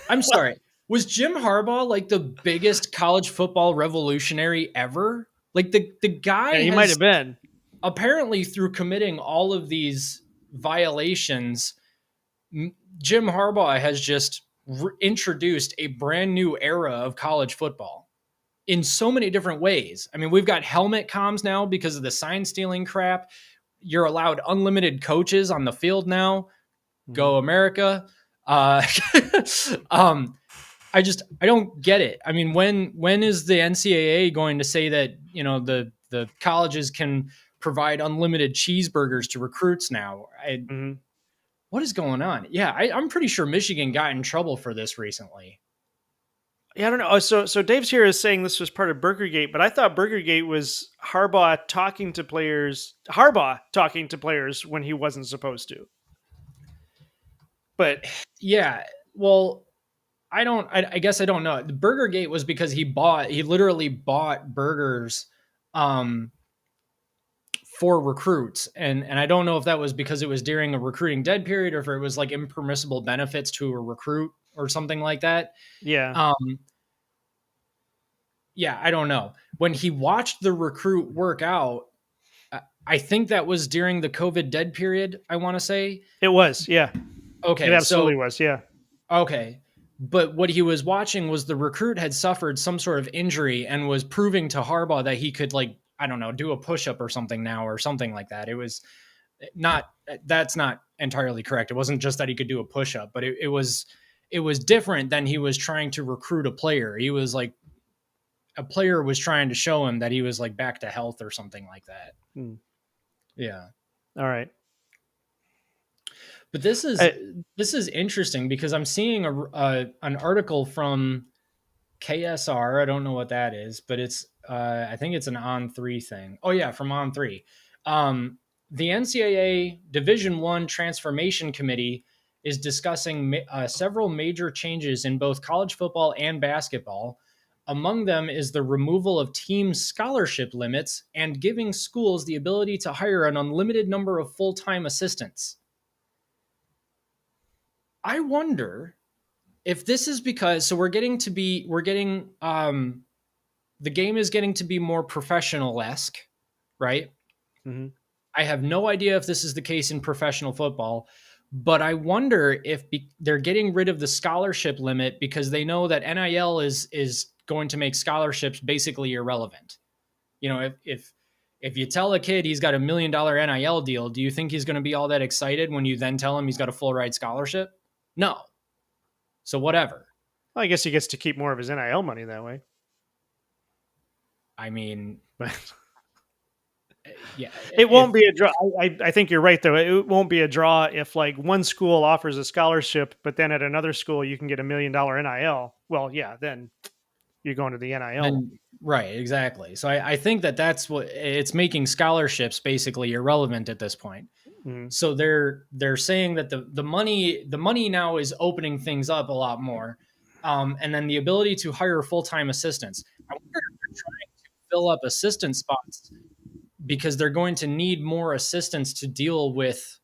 S3: I'm sorry. Was Jim Harbaugh the biggest college football revolutionary ever? The guy
S2: he might have been.
S3: Apparently, through committing all of these violations, Jim Harbaugh has just introduced a brand new era of college football in so many different ways. I mean, we've got helmet comms now because of the sign stealing crap. You're allowed unlimited coaches on the field now. Go America. I don't get it. I mean, when is the NCAA going to say that, the colleges can provide unlimited cheeseburgers to recruits now? What is going on? Yeah, I'm pretty sure Michigan got in trouble for this recently.
S2: Yeah, I don't know. So Dave's here is saying this was part of Burgergate, but I thought Burgergate was Harbaugh talking to players when he wasn't supposed to. But
S3: yeah, well, I guess I don't know. The Burgergate was because he literally bought burgers for recruits. And I don't know if that was because it was during a recruiting dead period or if it was like impermissible benefits to a recruit or something like that.
S2: Yeah.
S3: Yeah, I don't know. When he watched the recruit work out, I think that was during the COVID dead period, I want to say.
S2: It was, yeah.
S3: Okay.
S2: It absolutely was, yeah.
S3: Okay. But what he was watching was the recruit had suffered some sort of injury and was proving to Harbaugh that he could, like, I don't know, do a push-up or something now or something like that. It was not, that's not entirely correct. It wasn't just that he could do a push-up, but it was different than he was trying to recruit a player. He was like, a player was trying to show him that he was like back to health or something like that. Yeah.
S2: All right.
S3: But this is interesting because I'm seeing an article from KSR. I don't know what that is, but it's I think it's an On3 thing. Oh yeah, from On3. The NCAA Division I Transformation Committee is discussing several major changes in both college football and basketball. Among them is the removal of team scholarship limits and giving schools the ability to hire an unlimited number of full-time assistants. I wonder if this is because, so the game is getting to be more professional-esque, right?
S2: Mm-hmm.
S3: I have no idea if this is the case in professional football, but I wonder if they're getting rid of the scholarship limit because they know that NIL is going to make scholarships basically irrelevant. You know, if you tell a kid he's got $1 million NIL deal, do you think he's going to be all that excited when you then tell him he's got a full ride scholarship? No. So whatever.
S2: Well, I guess he gets to keep more of his NIL money that way.
S3: I mean, yeah,
S2: it won't be a draw. I think you're right, though. It won't be a draw if like one school offers a scholarship, but then at another school you can get $1 million NIL. Well, yeah, then you're going to the NIL.
S3: And, right, exactly. So I think that's what it's making scholarships basically irrelevant at this point. Mm-hmm. So they're saying that the money now is opening things up a lot more, and then the ability to hire full-time assistants. I wonder if they're trying to fill up assistant spots because they're going to need more assistants to deal with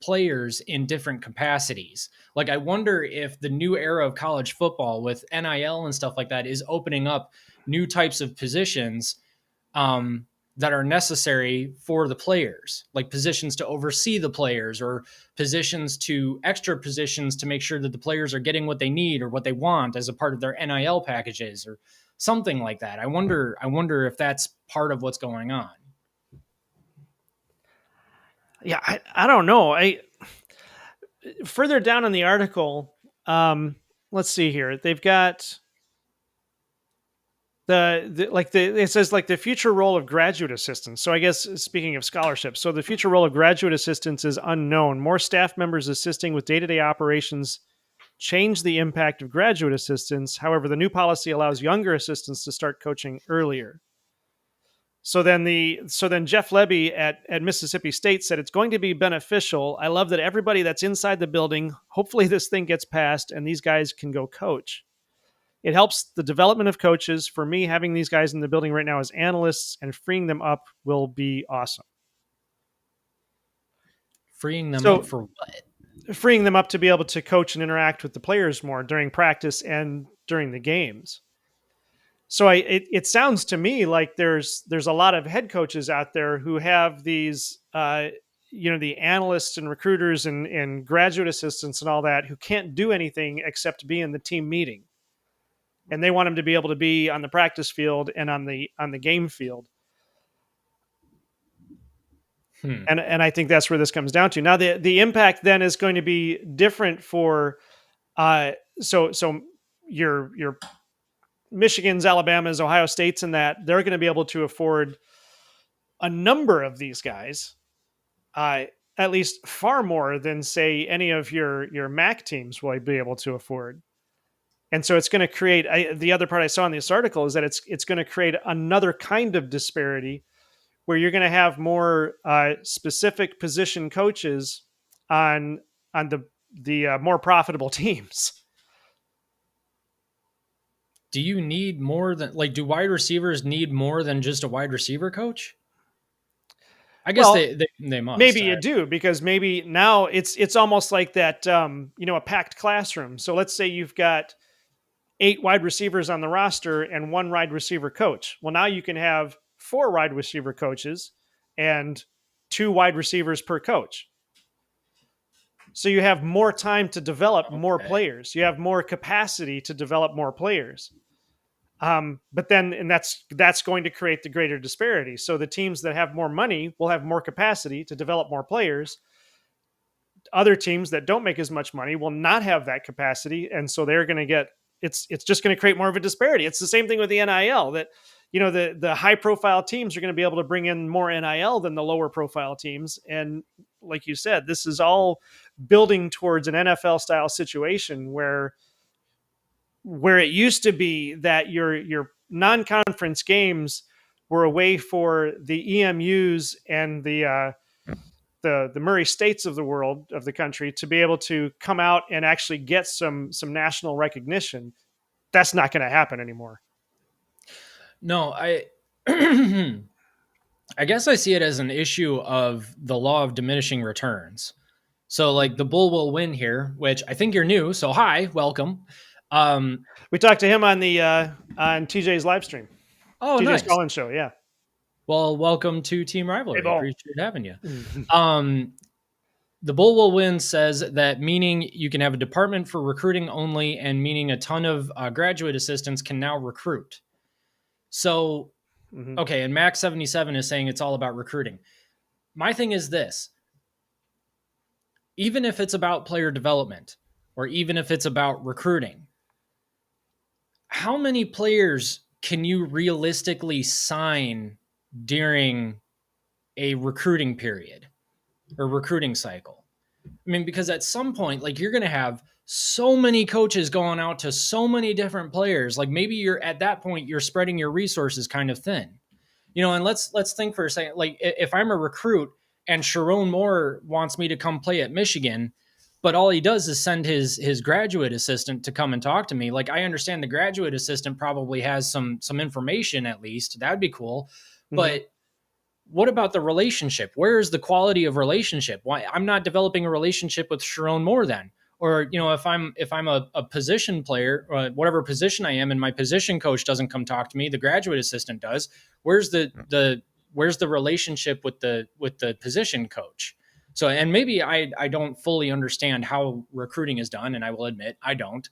S3: players in different capacities. Like, I wonder if the new era of college football with NIL and stuff like that is opening up new types of positions that are necessary for the players, like positions to oversee the players or extra positions to make sure that the players are getting what they need or what they want as a part of their NIL packages or something like that. I wonder if that's part of what's going on.
S2: Yeah, I don't know. Further down in the article, let's see here. They've got it says like the future role of graduate assistants. So I guess speaking of scholarships, so the future role of graduate assistants is unknown. More staff members assisting with day-to-day operations change the impact of graduate assistants. However, the new policy allows younger assistants to start coaching earlier. So then Jeff Lebby at Mississippi State said it's going to be beneficial. I love that everybody that's inside the building, hopefully this thing gets passed and these guys can go coach. It helps the development of coaches. For me, having these guys in the building right now as analysts and freeing them up will be awesome.
S3: Freeing them up for what?
S2: Freeing them up to be able to coach and interact with the players more during practice and during the games. So it sounds to me like there's a lot of head coaches out there who have these, the analysts and recruiters and graduate assistants and all that who can't do anything except be in the team meeting. And they want them to be able to be on the practice field and on the game field. And I think that's where this comes down to. Now, the impact then is going to be different for so your Michigan's, Alabama's, Ohio State's, and that they're going to be able to afford a number of these guys, at least far more than, say, any of your MAC teams will be able to afford. And so it's going to create, the other part I saw in this article is that it's going to create another kind of disparity where you're going to have more specific position coaches on the more profitable teams.
S3: do you need more than do wide receivers need more than just a wide receiver coach? I guess they must.
S2: Maybe you do, because maybe now it's almost like that, a packed classroom. So let's say you've got 8 wide receivers on the roster and 1 wide receiver coach. Well, now you can have 4 wide receiver coaches and 2 wide receivers per coach. So you have more time to develop more players. You have more capacity to develop more players. But then, and that's going to create the greater disparity. So the teams that have more money will have more capacity to develop more players. Other teams that don't make as much money will not have that capacity, and so they're going to get it's just going to create more of a disparity. It's the same thing with the NIL, that the high profile teams are going to be able to bring in more NIL than the lower profile teams. And like you said, this is all building towards an NFL style situation where it used to be that your non-conference games were a way for the EMUs and the Murray States of the world, of the country, to be able to come out and actually get some national recognition. That's not going to happen anymore.
S3: No, I guess I see it as an issue of the law of diminishing returns. So like the Bull will win here, which I think you're new. So hi, welcome.
S2: We talked to him on the on TJ's live stream.
S3: Oh,
S2: TJ's
S3: nice.
S2: call-in show, yeah.
S3: Well, welcome to Team Rivalry.
S2: Hey,
S3: appreciate having you. The Bull will win says that, meaning you can have a department for recruiting only, and meaning a ton of graduate assistants can now recruit. So, okay, and Max 77 is saying it's all about recruiting. My thing is this: even if it's about player development, or even if it's about recruiting, how many players can you realistically sign during a recruiting period or recruiting cycle? I mean, because at some point, like, you're going to have so many coaches going out to so many different players. Like, maybe you're at that point, you're spreading your resources kind of thin, and let's think for a second. Like, if I'm a recruit and Sharon Moore wants me to come play at Michigan, but all he does is send his graduate assistant to come and talk to me. Like, I understand the graduate assistant probably has some information, at least. That'd be cool. But what about the relationship? Where is the quality of relationship? Why I'm not developing a relationship with Sharon Moore then? Or, if I'm a position player, or whatever position I am, and my position coach doesn't come talk to me, the graduate assistant does. Where's the relationship with the position coach? So, and maybe I don't fully understand how recruiting is done, and I will admit I don't.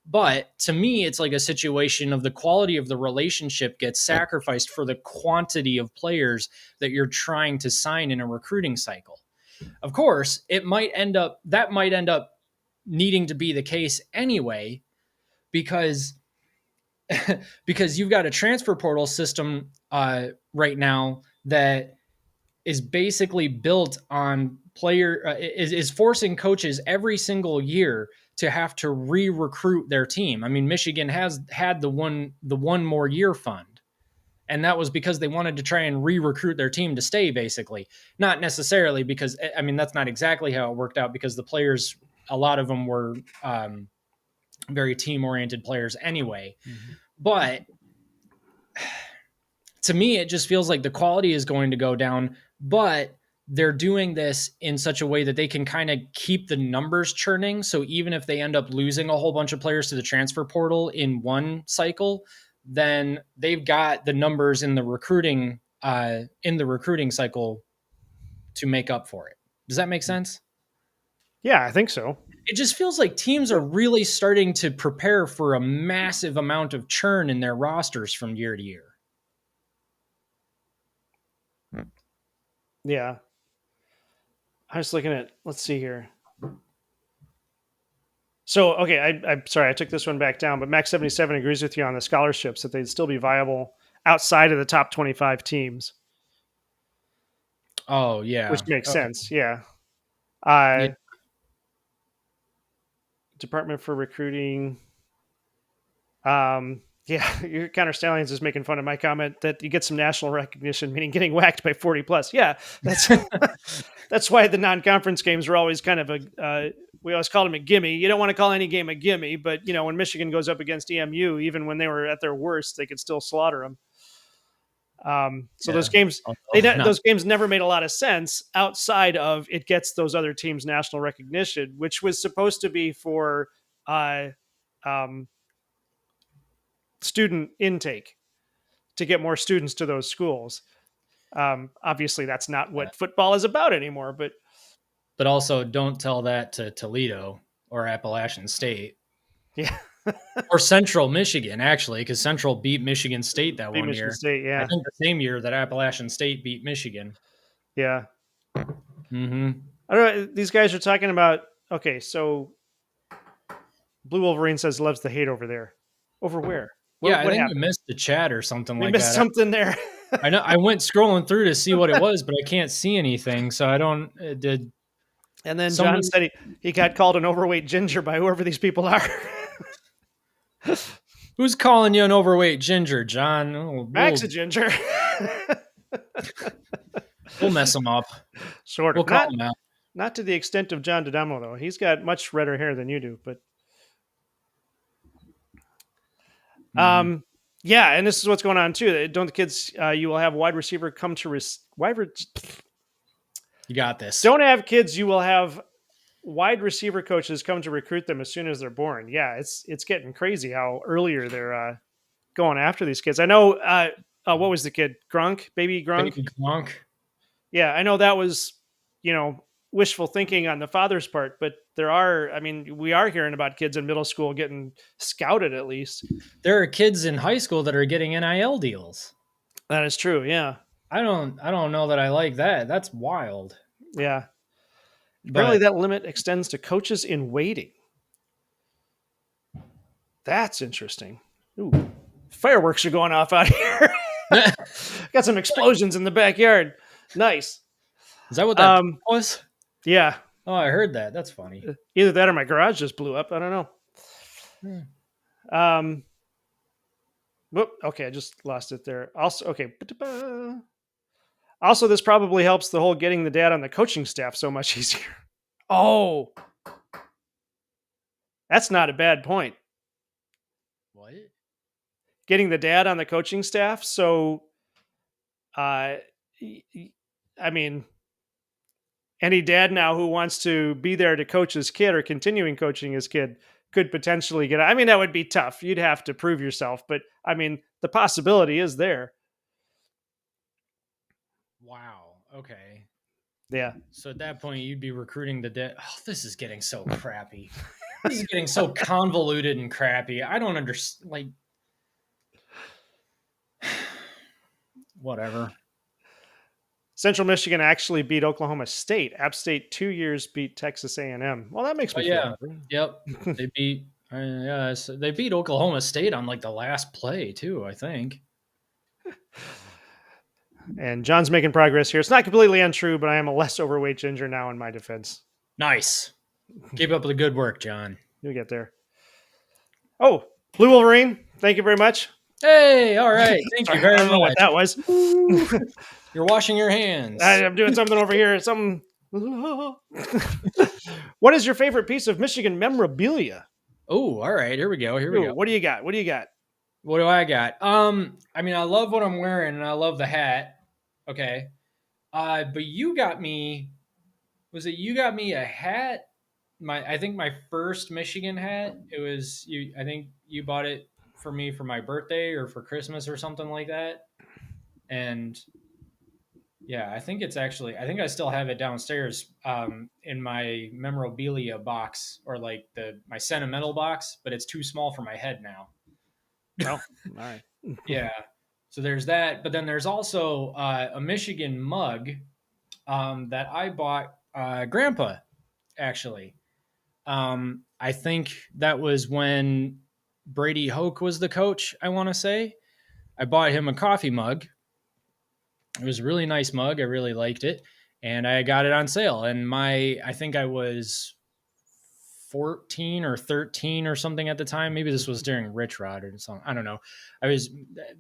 S3: But to me, it's like a situation of the quality of the relationship gets sacrificed for the quantity of players that you're trying to sign in a recruiting cycle. Of course, that might end up needing to be the case anyway, because you've got a transfer portal system right now that is basically built on is forcing coaches every single year to have to re-recruit their team. I mean, Michigan has had the one more year fund, and that was because they wanted to try and re-recruit their team to stay, basically. Not necessarily because, I mean, that's not exactly how it worked out, because the players, a lot of them were very team-oriented players anyway. But to me, it just feels like the quality is going to go down, but they're doing this in such a way that they can kind of keep the numbers churning. So even if they end up losing a whole bunch of players to the transfer portal in one cycle, then they've got the numbers in the recruiting cycle to make up for it. Does that make sense?
S2: Yeah, I think so.
S3: It just feels like teams are really starting to prepare for a massive amount of churn in their rosters from year to year.
S2: Yeah. I was looking at, let's see here. So, okay, I'm sorry, I took this one back down, but Max 77 agrees with you on the scholarships, that they'd still be viable outside of the top 25 teams.
S3: Oh, yeah.
S2: Which makes sense, yeah. Department for Recruiting. Yeah, your counter stallions is making fun of my comment that you get some national recognition, meaning getting whacked by 40 plus. Yeah, that's that's why the non-conference games are always kind of we always call them a gimme. You don't want to call any game a gimme, but when Michigan goes up against EMU, even when they were at their worst, they could still slaughter them. So those games, those games never made a lot of sense outside of it gets those other teams national recognition, which was supposed to be for student intake to get more students to those schools. Obviously, that's not what football is about anymore.
S3: But also, don't tell that to Toledo or Appalachian State.
S2: Yeah.
S3: Or Central Michigan, actually, because Central beat Michigan State that one year.
S2: State, yeah.
S3: I think the same year that Appalachian State beat Michigan.
S2: Yeah.
S3: Mm-hmm.
S2: I don't know. These guys are talking about, okay, so Blue Wolverine says loves the hate over there. Over where?
S3: I think happened? We missed the chat or something like that. We missed
S2: something there.
S3: I know. I went scrolling through to see what it was, but I can't see anything. So I don't. Did.
S2: And then John said he got called an overweight ginger by whoever these people are.
S3: Who's calling you an overweight ginger, John? Oh,
S2: Max a ginger.
S3: We'll mess him up.
S2: Sort of.
S3: We'll call him out.
S2: Not to the extent of John D'Adamo, though. He's got much redder hair than you do, but. Yeah, and this is what's going on too. Don't the kids? You will have wide receiver come to
S3: You got this.
S2: Don't have kids. You will have wide receiver coaches come to recruit them as soon as they're born. Yeah, it's getting crazy how earlier they're going after these kids. I know. What was the kid? Gronk, baby Gronk.
S3: Baby Gronk.
S2: Yeah, I know that was wishful thinking on the father's part, but we are hearing about kids in middle school getting scouted at least.
S3: There are kids in high school that are getting NIL deals.
S2: That is true. Yeah.
S3: I don't know that I like that. That's wild.
S2: Yeah. Apparently that limit extends to coaches in waiting. That's interesting. Ooh, fireworks are going off out here. Got some explosions in the backyard. Nice.
S3: Is that what that was?
S2: Yeah.
S3: Oh, I heard that. That's funny.
S2: Either that or my garage just blew up. I don't know. Whoop. Okay, I just lost it there. Also, okay. Also, this probably helps the whole getting the dad on the coaching staff so much easier. Oh, that's not a bad point.
S3: What?
S2: Getting the dad on the coaching staff. So, any dad now who wants to be there to coach his kid or continuing coaching his kid could potentially get. That would be tough. You'd have to prove yourself, but the possibility is there.
S3: Wow. Okay.
S2: Yeah.
S3: So at that point, you'd be recruiting the dad. Oh, this is getting so crappy. This is getting so convoluted and crappy. I don't understand. Whatever.
S2: Central Michigan actually beat Oklahoma State. App State 2 years beat Texas A&M. Well, that makes me feel better.
S3: Yep. They beat they beat Oklahoma State on the last play too, I think.
S2: And John's making progress here. It's not completely untrue, but I am a less overweight ginger now in my defense.
S3: Nice. Keep up the good work, John.
S2: You'll get there. Oh, Blue Wolverine, thank you very much.
S3: Hey, all right. Thank you very much. I don't know
S2: what that was.
S3: You're washing your hands.
S2: I'm doing something over here. What is your favorite piece of Michigan memorabilia?
S3: Oh, all right. Here we go.
S2: What do you got? What do
S3: I got? I love what I'm wearing and I love the hat. Okay. But you got me a hat? I think my first Michigan hat. It was you. I think you bought it for me for my birthday or for Christmas or something like that. And yeah, I think I still have it downstairs in my memorabilia box or my sentimental box, but it's too small for my head now.
S2: Oh, all right.
S3: Yeah. So there's that. But then there's also a Michigan mug that I bought Grandpa, actually. I think that was when Brady Hoke was the coach, I want to say. I bought him a coffee mug. It was a really nice mug. I really liked it. And I got it on sale. And I think I was 14 or 13 or something at the time. Maybe this was during Rich Rod or something. I don't know.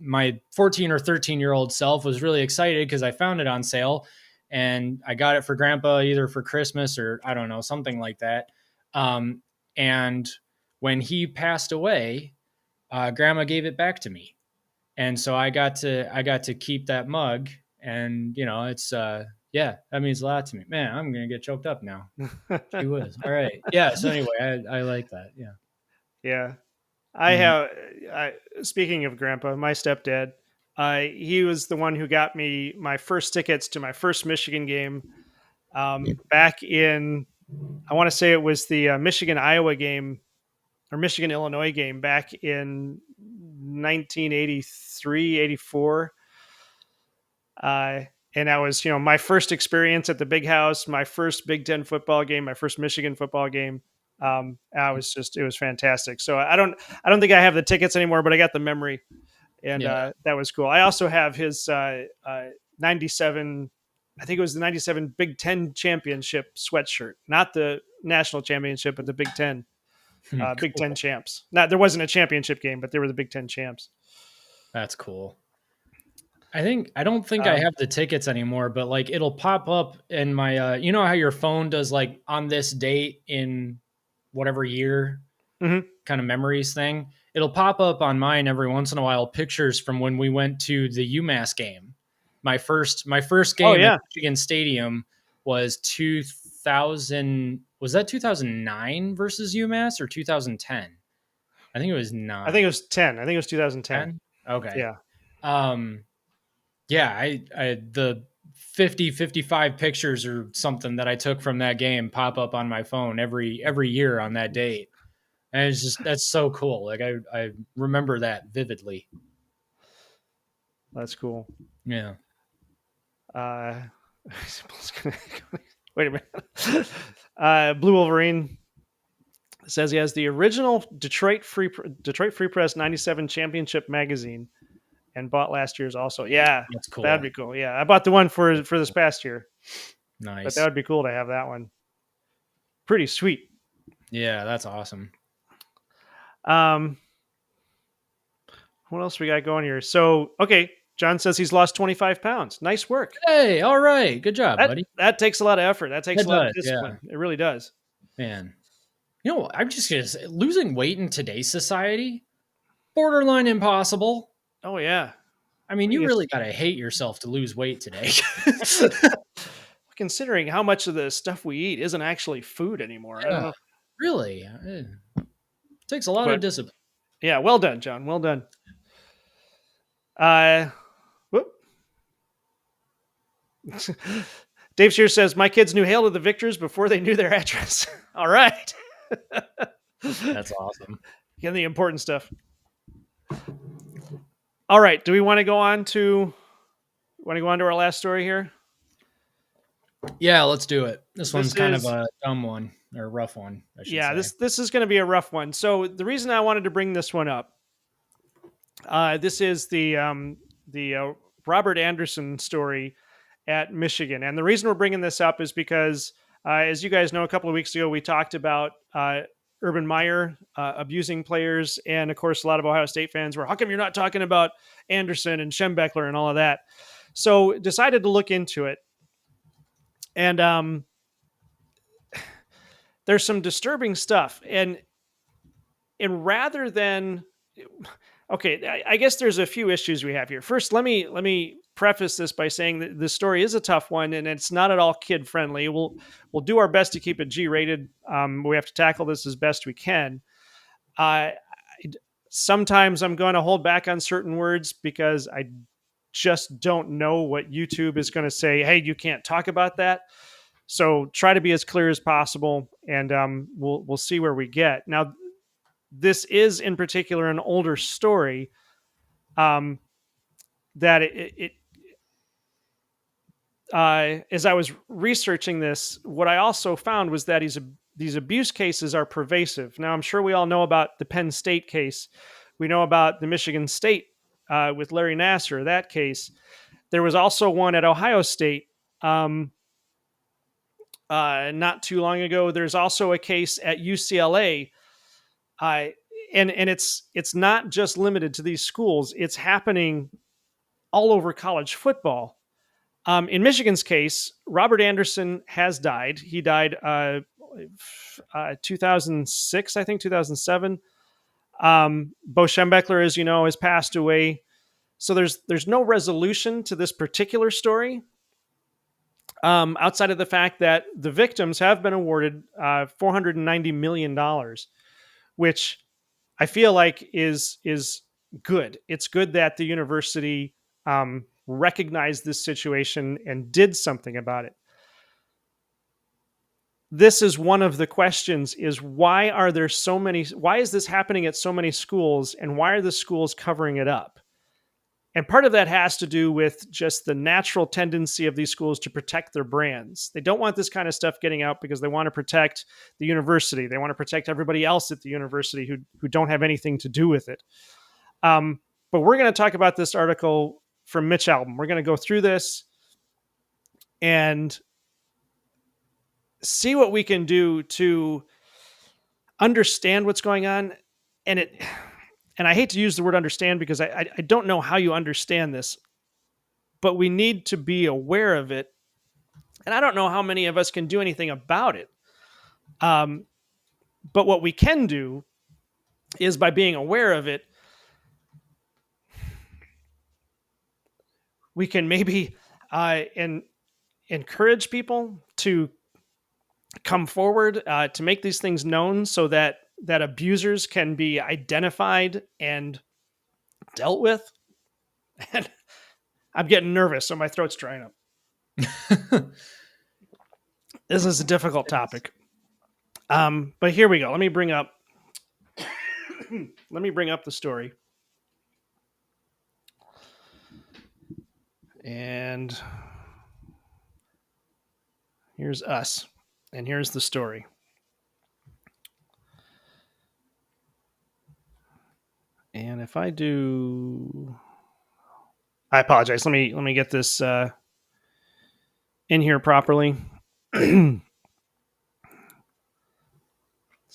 S3: My 14 or 13-year-old self was really excited because I found it on sale and I got it for Grandpa either for Christmas or I don't know, something like that. And when he passed away, Grandma gave it back to me. And so I got to keep that mug, and it's yeah, that means a lot to me. Man, I'm gonna get choked up now. She was all right. Yeah. So anyway, I like that. Yeah.
S2: Yeah. I have. Speaking of Grandpa, my stepdad, he was the one who got me my first tickets to my first Michigan game. Back in, I want to say it was the Michigan Iowa game or Michigan Illinois game back in 1983, 84. And that was, my first experience at the big house, my first Big Ten football game, my first Michigan football game. It was fantastic. So I don't think I have the tickets anymore, but I got the memory, and that was cool. I also have his 97, I think it was the 97 Big Ten championship sweatshirt, not the national championship, but the Big Ten,
S3: Cool.
S2: Big Ten champs. There wasn't a championship game, but they were the Big Ten champs.
S3: That's cool. I don't think I have the tickets anymore, but like it'll pop up in my, you know how your phone does like on this date in whatever year kind of memories thing. It'll pop up on mine every once in a while, pictures from when we went to the UMass game. My first game at Michigan Stadium was 2000. Was that 2009 versus UMass or 2010? I think it was 9.
S2: I think it was 10. I think it was 2010.
S3: Okay.
S2: Yeah.
S3: Yeah, I the 55 pictures or something that I took from that game pop up on my phone every year on that date. And it's just, that's so cool. Like I remember that vividly.
S2: That's cool.
S3: Yeah.
S2: Wait a minute. Blue Wolverine says he has the original Detroit Free Press 97 championship magazine and bought last year's also. Yeah,
S3: that's cool.
S2: That'd be cool. Yeah, I bought the one for this past year.
S3: Nice.
S2: But that would be cool to have that one. Pretty sweet.
S3: Yeah, that's awesome.
S2: What else we got going here? So, okay, John says he's lost 25 pounds. Nice work.
S3: Hey, all right. Good job, buddy.
S2: That takes a lot of effort. That takes a lot of discipline. Yeah. It really does.
S3: Man. I'm just going to say, losing weight in today's society, borderline impossible.
S2: Oh, yeah.
S3: I mean, you really got to hate yourself to lose weight today.
S2: Considering how much of the stuff we eat isn't actually food anymore.
S3: Yeah, I don't know. Really? It takes a lot of discipline.
S2: Yeah, well done, John. Well done. Dave Shear says, my kids knew Hail to the Victors before they knew their address. All right.
S3: That's awesome.
S2: Getting the important stuff. All right. Do we want to go on to our last story here?
S3: Yeah, let's do it. This one's kind of a dumb one or a rough one, I should say.
S2: This is going to be a rough one. So the reason I wanted to bring this one up, this is the Robert Anderson story at Michigan. And the reason we're bringing this up is because, as you guys know, a couple of weeks ago, we talked about Urban Meyer abusing players. And of course, a lot of Ohio State fans were, how come you're not talking about Anderson and Schembechler and all of that? So decided to look into it. And there's some disturbing stuff. And rather than, okay, I guess there's a few issues we have here. First, let me preface this by saying that the story is a tough one and it's not at all kid friendly. We'll do our best to keep it G-rated. We have to tackle this as best we can. Sometimes I'm going to hold back on certain words because I just don't know what YouTube is going to say. Hey, you can't talk about that. So try to be as clear as possible, and we'll see where we get. Now, this is in particular an older story. That as I was researching this, what I also found was that these abuse cases are pervasive. Now, I'm sure we all know about the Penn State case. We know about the Michigan State with Larry Nassar, that case. There was also one at Ohio State not too long ago. There's also a case at UCLA, and it's not just limited to these schools. It's happening all over college football. In Michigan's case, Robert Anderson has died. He died 2006, I think 2007. Bo Schembechler, as you know, has passed away. So there's no resolution to this particular story, outside of the fact that the victims have been awarded $490 million, which I feel like is good. It's good that the university recognized this situation and did something about it. This is one of the questions: is why is this happening at so many schools, and why are the schools covering it up? And part of that has to do with just the natural tendency of these schools to protect their brands. They don't want this kind of stuff getting out because they want to protect the university. They want to protect everybody else at the university who don't have anything to do with it. But we're going to talk about this article from Mitch Albom. We're going to go through this and see what we can do to understand what's going on. And I hate to use the word understand because I don't know how you understand this, but we need to be aware of it. And I don't know how many of us can do anything about it. But what we can do is, by being aware of it, we can maybe encourage people to come forward to make these things known so that abusers can be identified and dealt with. And I'm getting nervous, so my throat's drying up. This is a difficult topic. But here we go. Let me bring up the story. And here's us. And here's the story. And if I do, I apologize. Let me get this in here properly. It's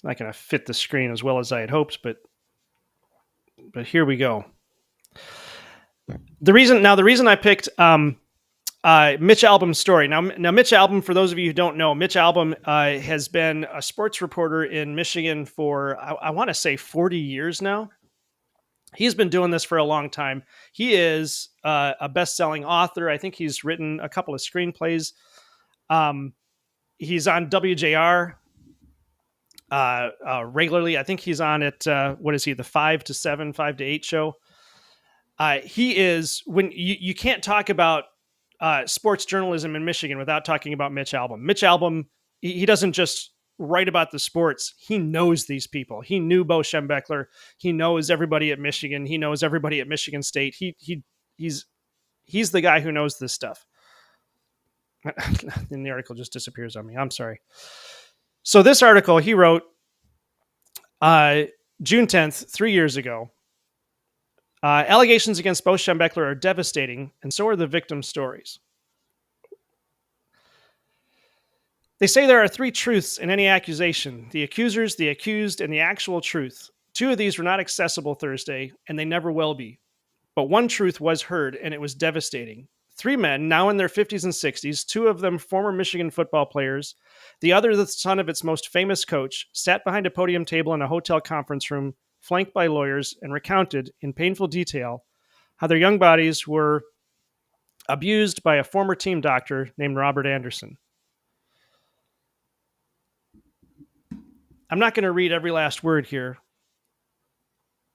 S2: not going to fit the screen as well as I had hoped, but here we go. The reason I picked Mitch Albom's story. Now Mitch Albom, for those of you who don't know, Mitch Albom has been a sports reporter in Michigan for, I want to say 40 years now. He's been doing this for a long time. He is a best-selling author. I think he's written a couple of screenplays. He's on WJR regularly. I think he's on it. What is he? The 5 to 7, 5 to 8 show. He is, when you can't talk about sports journalism in Michigan without talking about Mitch Albom. Mitch Albom, he doesn't just write about the sports. He knows these people. He knew Bo Schembechler. He knows everybody at Michigan. He knows everybody at Michigan State. He's the guy who knows this stuff. And the article just disappears on me. I'm sorry. So this article he wrote June 10th, 3 years ago. Allegations against Bo Schembechler are devastating, and so are the victim stories. They say there are 3 truths in any accusation: the accusers, the accused, and the actual truth. 2 of these were not accessible Thursday, and they never will be. But one truth was heard, and it was devastating. 3 men, now in their 50s and 60s, 2 of them former Michigan football players, the other the son of its most famous coach, sat behind a podium table in a hotel conference room, flanked by lawyers, and recounted in painful detail how their young bodies were abused by a former team doctor named Robert Anderson. I'm not going to read every last word here,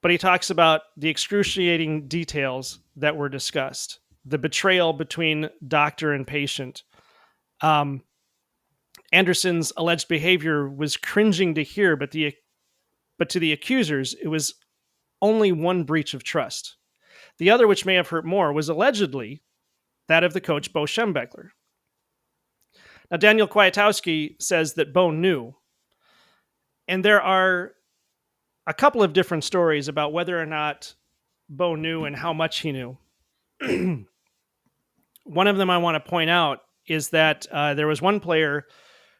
S2: but he talks about the excruciating details that were discussed, the betrayal between doctor and patient. Anderson's alleged behavior was cringing to hear, but to the accusers, it was only one breach of trust. The other, which may have hurt more, was allegedly that of the coach, Bo Schembechler. Now, Daniel Kwiatkowski says that Bo knew. And there are a couple of different stories about whether or not Bo knew and how much he knew. One of them I want to point out is that there was one player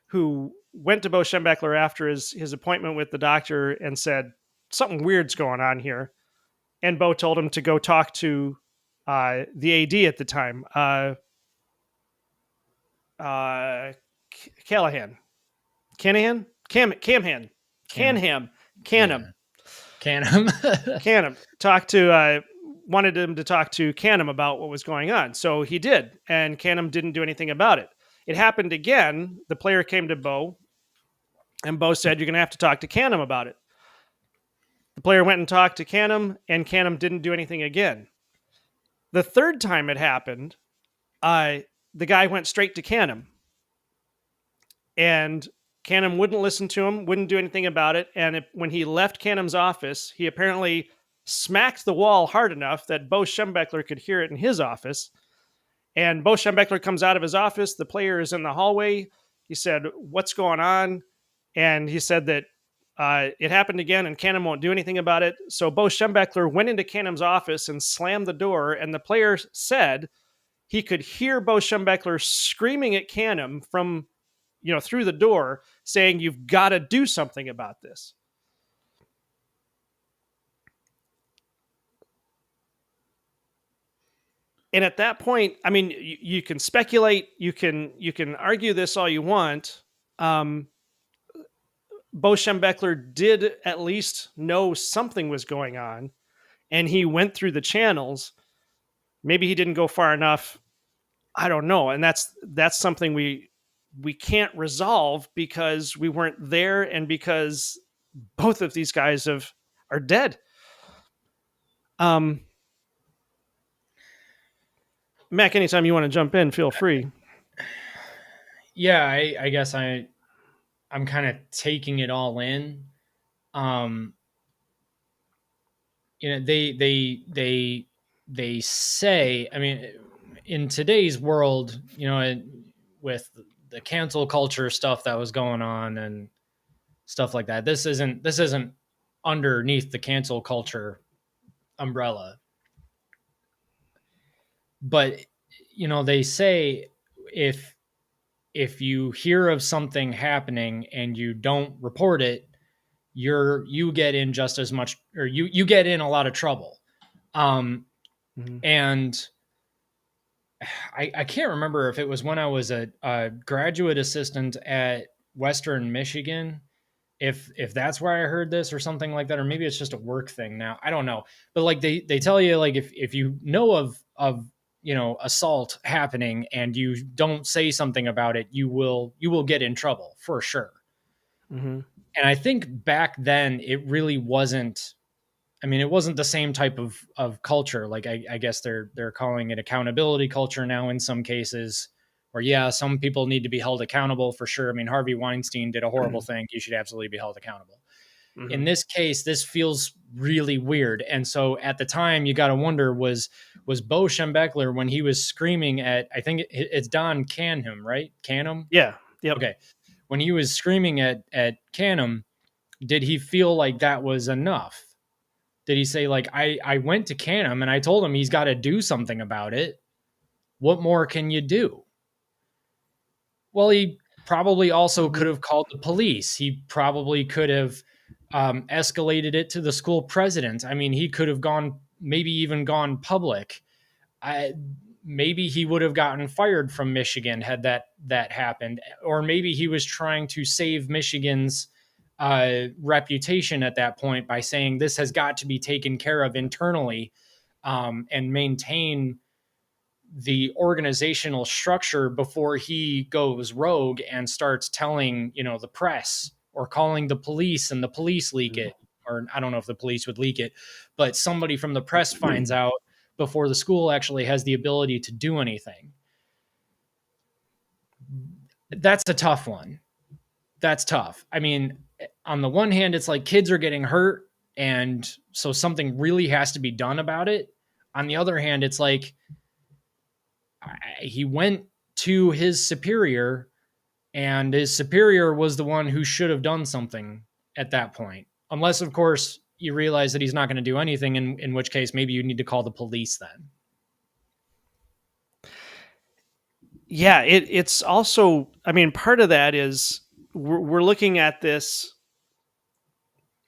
S2: who went to Bo Schembechler after his appointment with the doctor and said, something weird's going on here. And Bo told him to go talk to the AD at the time, Callahan. Canham. Wanted him to talk to Canham about what was going on. So he did, and Canham didn't do anything about it. It happened again. The player came to Bo, and Bo said, you're going to have to talk to Canham about it. The player went and talked to Canham, and Canham didn't do anything again. The third time it happened, the guy went straight to Canham, and Canham wouldn't listen to him, wouldn't do anything about it. And when he left Canham's office, he apparently smacked the wall hard enough that Bo Schembechler could hear it in his office. And Bo Schembechler comes out of his office. The player is in the hallway. He said, what's going on? And he said that it happened again and Canham won't do anything about it. So Bo Schembechler went into Canham's office and slammed the door. And the player said he could hear Bo Schembechler screaming at Canham from, through the door, saying, you've got to do something about this. And at that point, I mean, you can speculate, you can argue this all you want. Bo Schembechler did at least know something was going on, and he went through the channels. Maybe he didn't go far enough. I don't know. And that's something we can't resolve because we weren't there and because both of these guys are dead. Mac, anytime you want to jump in, feel free.
S3: Yeah, I guess I'm kind of taking it all in. They say, I mean, in today's world, with the cancel culture stuff that was going on and stuff like that, this isn't underneath the cancel culture umbrella. But, they say if you hear of something happening and you don't report it, you get in just as much, or you get in a lot of trouble. And I can't remember if it was when I was a graduate assistant at Western Michigan, if that's where I heard this or something like that, or maybe it's just a work thing now. I don't know. But like they tell you, like, if you know of assault happening and you don't say something about it, you will get in trouble for sure. Mm-hmm. And I think back then it really wasn't, it wasn't the same type of culture. Like I guess they're calling it accountability culture now in some cases, or some people need to be held accountable for sure. Harvey Weinstein did a horrible thing. He should absolutely be held accountable. Mm-hmm. In this case, this feels really weird. And so at the time, you got to wonder, was Bo Schembechler, when he was screaming at, I think it's Don Canham, right? Canham?
S2: Yeah. Yep.
S3: Okay. When he was screaming at Canham, did he feel like that was enough? Did he say, like, I went to Canham and I told him he's got to do something about it. What more can you do? Well, he probably also could have called the police. He probably could have escalated it to the school president. He could have maybe even gone public. Maybe he would have gotten fired from Michigan had that happened. Or maybe he was trying to save Michigan's reputation at that point by saying this has got to be taken care of internally and maintain the organizational structure before he goes rogue and starts telling, the press or calling the police and the police leak it. Or I don't know if the police would leak it, but somebody from the press finds out before the school actually has the ability to do anything. That's a tough one. That's tough. On the one hand, it's like kids are getting hurt, and so something really has to be done about it. On the other hand, it's like he went to his superior, and his superior was the one who should have done something at that point. Unless, of course, you realize that he's not going to do anything, in which case maybe you need to call the police then.
S2: Yeah, it's also, I mean, part of that is we're looking at this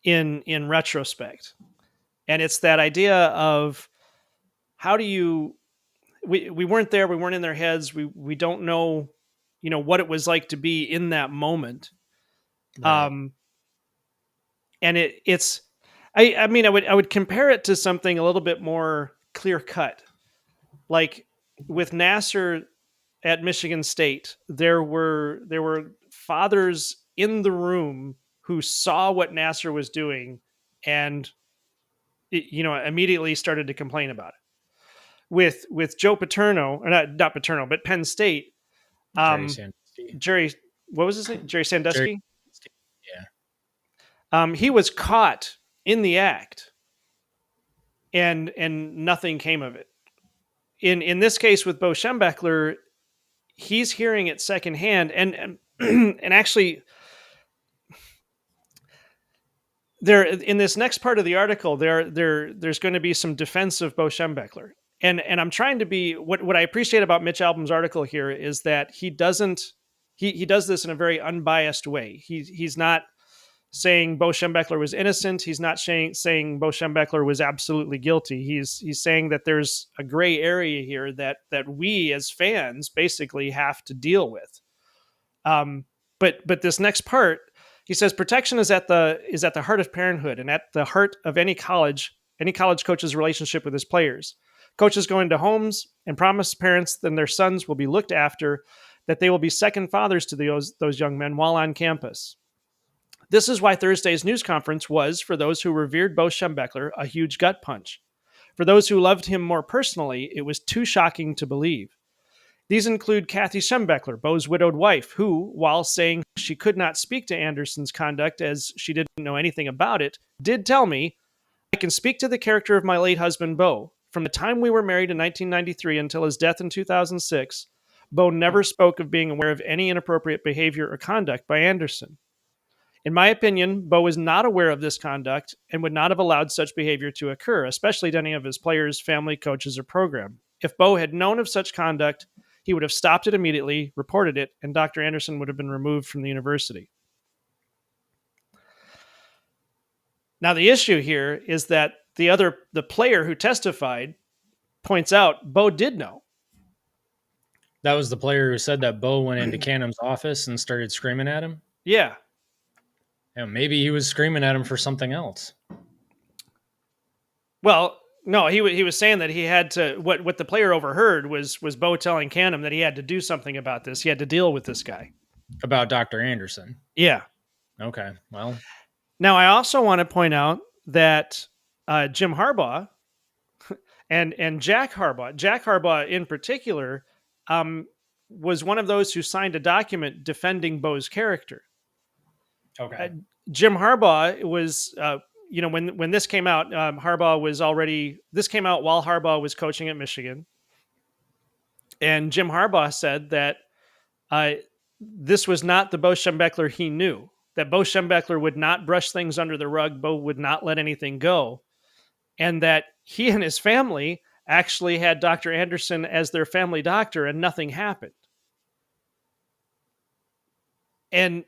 S2: in retrospect, and it's that idea of how do you we weren't there, we weren't in their heads, we don't know, what it was like to be in that moment.
S3: Right.
S2: um and it's I mean, I would compare it to something a little bit more clear cut, like with Nasser at Michigan State. There were fathers in the room who saw what Nasser was doing, and immediately started to complain about it. With Joe Paterno, or not Paterno, but Penn State.
S3: Jerry
S2: um
S3: Sandusky.
S2: Jerry, what was his name? Jerry
S3: Jerry
S2: Sandusky.
S3: Sandusky. Yeah.
S2: He was caught in the act, and nothing came of it. In this case with Bo Schembechler, he's hearing it secondhand, and and actually, there in this next part of the article, there's going to be some defense of Bo Schembechler, and I'm trying to be, what I appreciate about Mitch Albom's article here is that he doesn't he does this in a very unbiased way. He's not saying Bo Schembechler was innocent. He's not saying Bo Schembechler was absolutely guilty. He's saying that there's a gray area here that we as fans basically have to deal with. Um, but this next part, he says protection is at the heart of parenthood and at the heart of any college coach's relationship with his players. Coaches go into homes and promise parents that their sons will be looked after, that they will be second fathers to those young men while on campus. This is why Thursday's news conference was, for those who revered Bo Schembechler, a huge gut punch. For those who loved him more personally, it was too shocking to believe. These include Kathy Schembechler, Bo's widowed wife, who, while saying she could not speak to Anderson's conduct as she didn't know anything about it, did tell me, "I can speak to the character of my late husband, Bo. From the time we were married in 1993 until his death in 2006, Bo never spoke of being aware of any inappropriate behavior or conduct by Anderson. In my opinion, Bo is not aware of this conduct and would not have allowed such behavior to occur, especially to any of his players, family, coaches, or program. If Bo had known of such conduct, he would have stopped it immediately, reported it, and Dr. Anderson would have been removed from the university." Now, the issue here is that the player who testified points out Bo did know.
S3: That was the player who said that Bo went into Canham's office and started screaming at him.
S2: Yeah.
S3: Yeah, maybe he was screaming at him for something else.
S2: Well, no, he was saying that he had to. What the player overheard was Bo telling Canham that he had to do something about this. He had to deal with this guy.
S3: About Dr. Anderson.
S2: Yeah.
S3: Okay. Well,
S2: now I also want to point out that Jim Harbaugh and Jack Harbaugh in particular, was one of those who signed a document defending Bo's character.
S3: okay.
S2: Jim Harbaugh was, when this came out, this came out while Harbaugh was coaching at Michigan. And Jim Harbaugh said that this was not the Bo Schembechler he knew, that Bo Schembechler would not brush things under the rug, Bo would not let anything go, and that he and his family actually had Dr. Anderson as their family doctor and nothing happened. And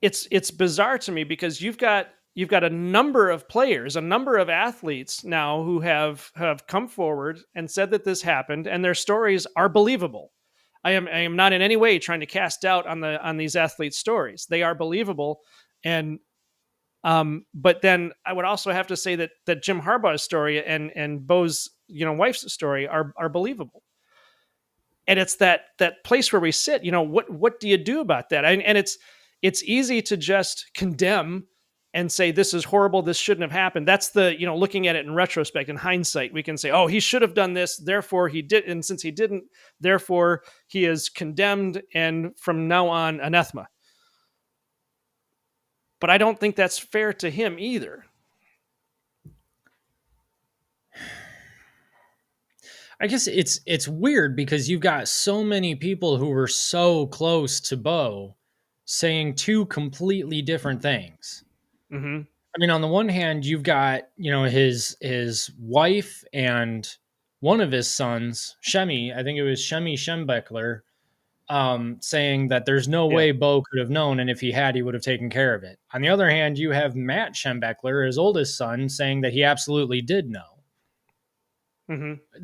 S2: it's bizarre to me because you've got a number of players, a number of athletes now who have come forward and said that this happened, and their stories are believable. I am not in any way trying to cast doubt on these athletes' stories. They are believable, and but then I would also have to say that Jim Harbaugh's story and Bo's wife's story are believable. And it's that place where we sit. What do you do about that? And it's easy to just condemn and say this is horrible, this shouldn't have happened. That's the looking at it in retrospect, in hindsight, we can say, oh, he should have done this, therefore he did, and since he didn't, therefore he is condemned, and from now on anathema. But I don't think that's fair to him either.
S3: I guess it's weird because you've got so many people who were so close to Bo saying two completely different things.
S2: Mm-hmm.
S3: I mean, on the one hand, you've got his wife and one of his sons, Shemi, I think it was Shemi Schembechler, saying that there's no way Bo could have known, and if he had, he would have taken care of it. On the other hand, you have Matt Schembechler, his oldest son, saying that he absolutely did know.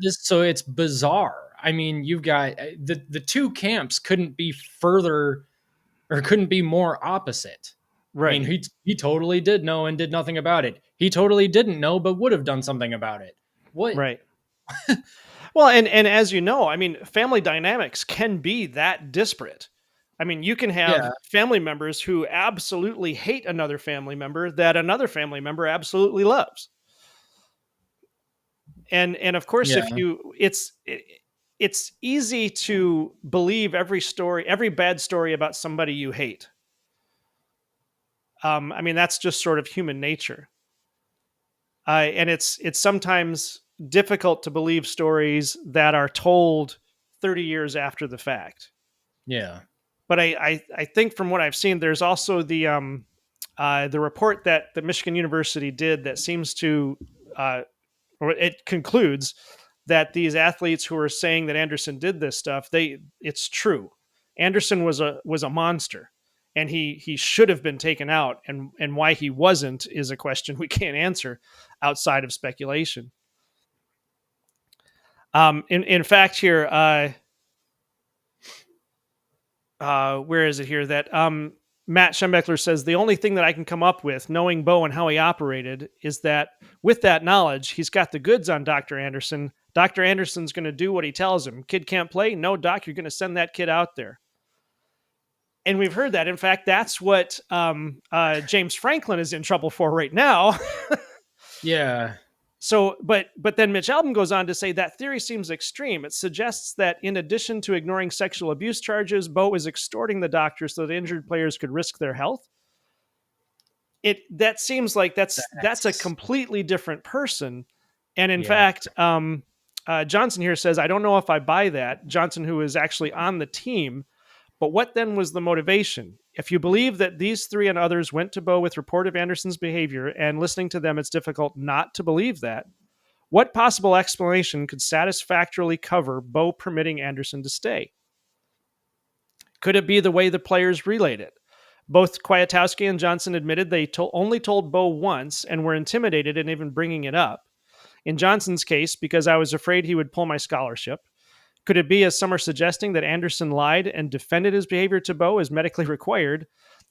S3: So it's bizarre. I mean, you've got the two camps couldn't be further or couldn't be more opposite. Right. I mean, he totally did know and did nothing about it. He totally didn't know, but would have done something about it. What?
S2: Right. Well, and as you know, I mean, family dynamics can be that disparate. I mean, you can have family members who absolutely hate another family member that another family member absolutely loves. And of course, if you, it's easy to believe every bad story about somebody you hate. I mean, that's just sort of human nature. And it's sometimes difficult to believe stories that are told 30 years after the fact.
S3: Yeah.
S2: But I think from what I've seen, there's also the report that the Michigan University did that seems to, or it concludes that these athletes who are saying that Anderson did this stuff, it's true. Anderson was a monster, and he should have been taken out, and why he wasn't is a question we can't answer outside of speculation. In fact, here, where is it here that Matt Schembechler says the only thing that I can come up with, knowing Bo and how he operated, is that with that knowledge, he's got the goods on Dr. Anderson. Dr. Anderson's going to do what he tells him. Kid can't play? No, Doc, you're going to send that kid out there. And we've heard that. In fact, that's what James Franklin is in trouble for right now.
S3: Yeah.
S2: So, but then Mitch Albom goes on to say that theory seems extreme. It suggests that in addition to ignoring sexual abuse charges, Bo is extorting the doctor so that injured players could risk their health. That seems like that's a completely different person. And in fact, Johnson here says, I don't know if I buy that. Johnson, who is actually on the team. But what then was the motivation? If you believe that these three and others went to Bo with report of Anderson's behavior, and listening to them, it's difficult not to believe that, what possible explanation could satisfactorily cover Bo permitting Anderson to stay? Could it be the way the players relayed it? Both Kwiatkowski and Johnson admitted they only told Bo once and were intimidated in even bringing it up. In Johnson's case, because I was afraid he would pull my scholarship. Could it be, as some are suggesting, that Anderson lied and defended his behavior to Bo as medically required,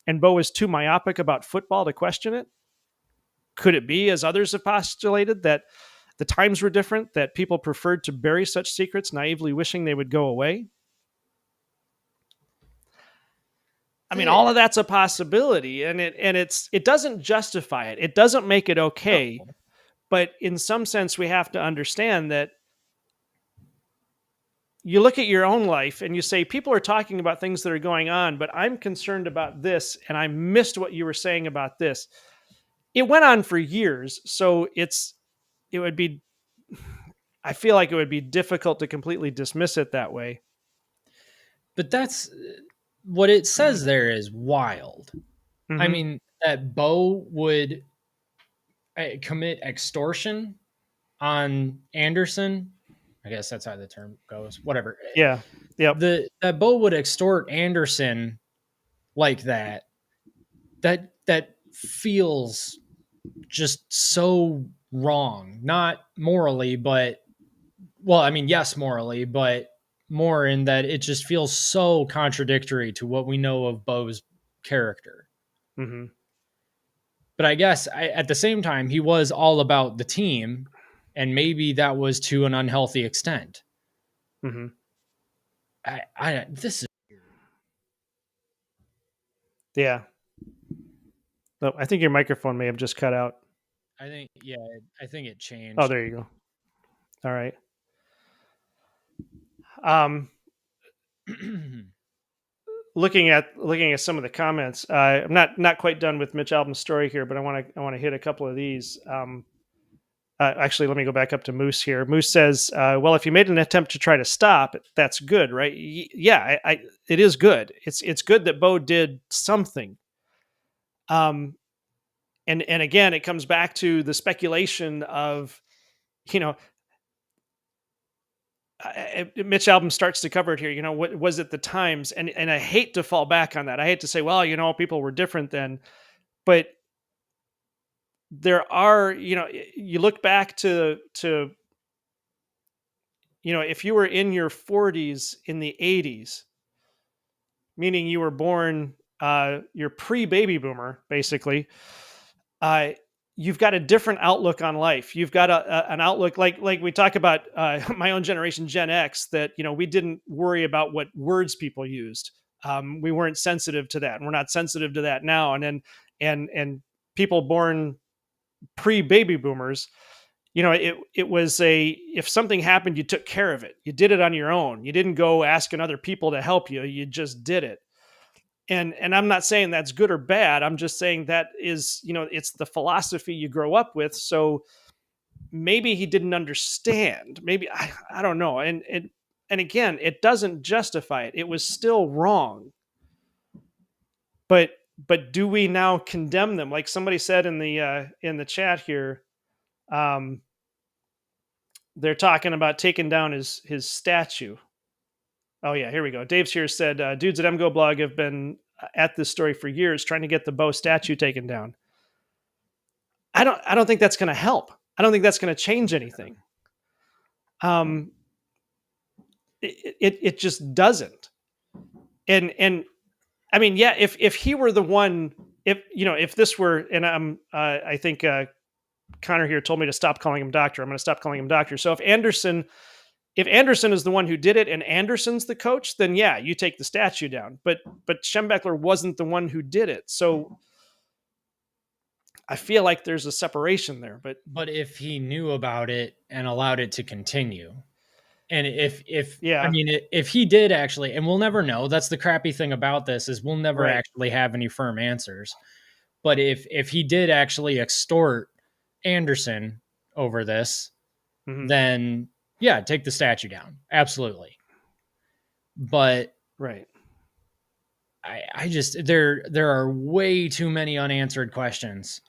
S2: and Bo is too myopic about football to question it? Could it be, as others have postulated, that the times were different, that people preferred to bury such secrets, naively wishing they would go away? I mean, all of that's a possibility, and it doesn't justify it. It doesn't make it okay. No. But in some sense, we have to understand that you look at your own life and you say, people are talking about things that are going on, but I'm concerned about this, and I missed what you were saying about this. It went on for years, so I feel like it would be difficult to completely dismiss it that way.
S3: But that's what it says there is wild. Mm-hmm. I mean, that Bo would commit extortion on Anderson. I guess that's how the term goes. Whatever.
S2: Yeah. Yep.
S3: That Bo would extort Anderson like that. That feels just so wrong. Not morally, but yes, morally, but more in that it just feels so contradictory to what we know of Bo's character.
S2: Mm-hmm.
S3: But I guess at the same time, he was all about the team. And maybe that was to an unhealthy extent.
S2: Mm-hmm.
S3: This is weird.
S2: Yeah. Oh, I think your microphone may have just cut out.
S3: I think it changed.
S2: Oh, there you go. All right. Looking at some of the comments, I'm not quite done with Mitch Albom's story here, but I want to hit a couple of these. Actually, let me go back up to Moose here. Moose says, well, if you made an attempt to try to stop, that's good, right? Yeah, it is good. It's good that Bo did something. And again, it comes back to the speculation of, Mitch Albom starts to cover it here. What was it, the times? And I hate to fall back on that. I hate to say, well, people were different then, but there are, you look back to if you were in your 40s in the 80s, meaning you were born, you're pre-baby boomer, basically, uh, you've got a different outlook on life. You've got an outlook like we talk about my own generation, Gen X, that we didn't worry about what words people used. We weren't sensitive to that, and we're not sensitive to that now. And then and people born pre-baby boomers, it was if something happened, you took care of it. You did it on your own. You didn't go asking other people to help you. You just did it. And I'm not saying that's good or bad. I'm just saying that is, it's the philosophy you grow up with. So maybe he didn't understand. Maybe I don't know. And again, it doesn't justify it. It was still wrong. But do we now condemn them? Like somebody said in the chat here, they're talking about taking down his statue. Oh yeah, here we go. Dave's here said, dudes at MGO Blog have been at this story for years trying to get the Bo statue taken down. I don't think that's going to help. I don't think that's going to change anything. It just doesn't. And I mean, yeah, if he were the one, if this were, and I think Connor here told me to stop calling him doctor. I'm going to stop calling him doctor. So if Anderson is the one who did it and Anderson's the coach, then yeah, you take the statue down. But Schembechler wasn't the one who did it. So I feel like there's a separation there.
S3: But if he knew about it and allowed it to continue, and if he did actually, and we'll never know, that's the crappy thing about this, is we'll never actually have any firm answers. But if he did actually extort Anderson over this, then yeah, take the statue down. Absolutely. But I just, there are way too many unanswered questions.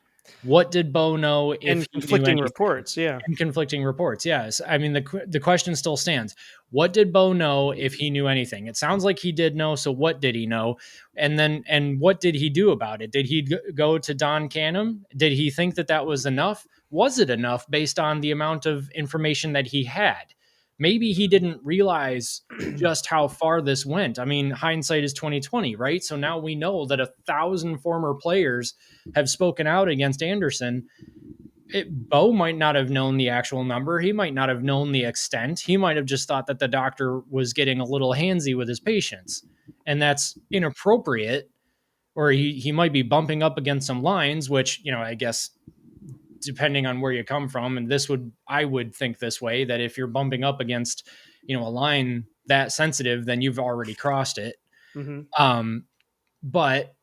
S3: What did Bo know?
S2: And conflicting reports. Yeah.
S3: And conflicting reports. Yes. I mean, the question still stands. What did Bo know if he knew anything? It sounds like he did know. So what did he know? And what did he do about it? Did he go to Don Canham? Did he think that was enough? Was it enough based on the amount of information that he had? Maybe he didn't realize just how far this went. I mean, hindsight is 2020, right? So now we know that 1,000 former players have spoken out against Anderson. Bo might not have known the actual number. He might not have known the extent. He might have just thought that the doctor was getting a little handsy with his patients, and that's inappropriate. Or he might be bumping up against some lines, which, I guess, depending on where you come from. And I would think this way, that if you're bumping up against, a line that sensitive, then you've already crossed it. But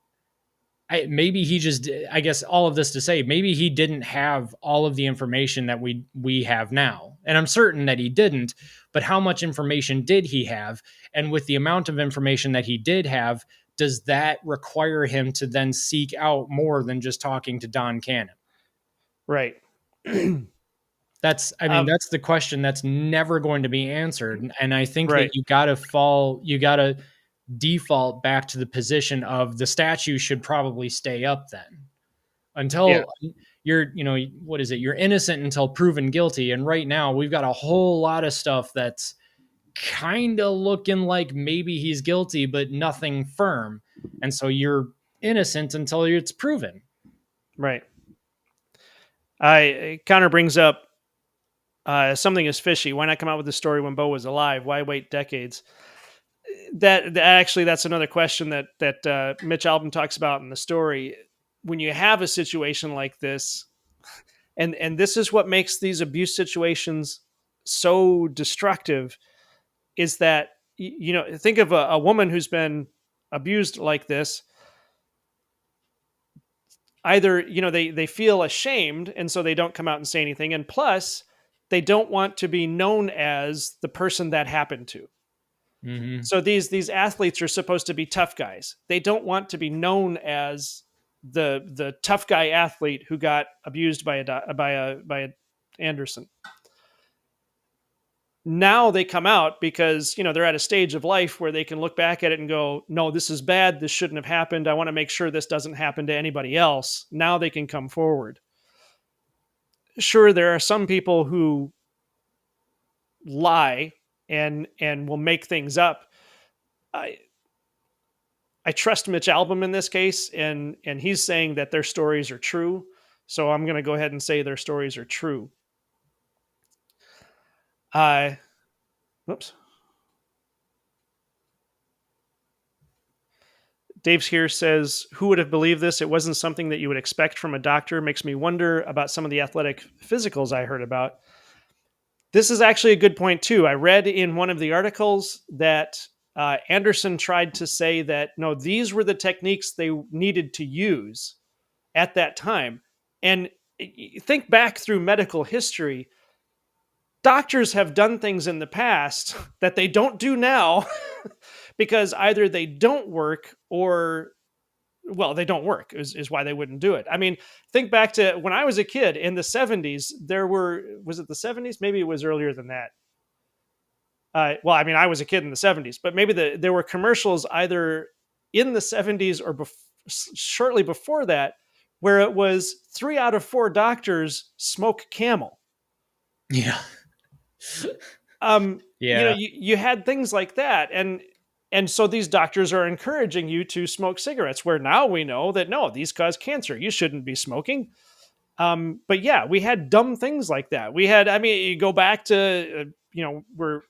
S3: maybe he just, I guess all of this to say, maybe he didn't have all of the information that we have now. And I'm certain that he didn't, but how much information did he have? And with the amount of information that he did have, does that require him to then seek out more than just talking to Don Canham?
S2: Right.
S3: That's the question that's never going to be answered. And I think that you got to default back to the position of the statue should probably stay up then until you're, what is it? You're innocent until proven guilty. And right now we've got a whole lot of stuff that's kind of looking like maybe he's guilty, but nothing firm. And so you're innocent until it's proven.
S2: Right. Connor brings up something is fishy. Why not come out with the story when Bo was alive? Why wait decades? That's another question that Mitch Albom talks about in the story. When you have a situation like this, and this is what makes these abuse situations so destructive, is that think of a woman who's been abused like this. Either, they feel ashamed, and so they don't come out and say anything. And plus, they don't want to be known as the person that happened to. So these athletes are supposed to be tough guys. They don't want to be known as the tough guy athlete who got abused by a Anderson. Now they come out because, they're at a stage of life where they can look back at it and go, no, this is bad. This shouldn't have happened. I want to make sure this doesn't happen to anybody else. Now they can come forward. Sure, there are some people who lie and will make things up. I trust Mitch Albom in this case, and he's saying that their stories are true. So I'm going to go ahead and say their stories are true. Whoops. Dave's here says, who would have believed this? It wasn't something that you would expect from a doctor. Makes me wonder about some of the athletic physicals I heard about. This is actually a good point too. I read in one of the articles that Anderson tried to say that, no, these were the techniques they needed to use at that time. And think back through medical history. Doctors have done things in the past that they don't do now because either they don't work or, well, they don't work is why they wouldn't do it. I mean, think back to when I was a kid in the 70s, was it the 70s? Maybe it was earlier than that. Well, I mean, I was a kid in the 70s, but maybe there were commercials either in the 70s or shortly before that, where it was 3 out of 4 doctors smoke Camel.
S3: Yeah.
S2: You had things like that. And so these doctors are encouraging you to smoke cigarettes, where now we know that, no, these cause cancer. You shouldn't be smoking. But yeah, we had dumb things like that. We had, I mean, you go back to, we're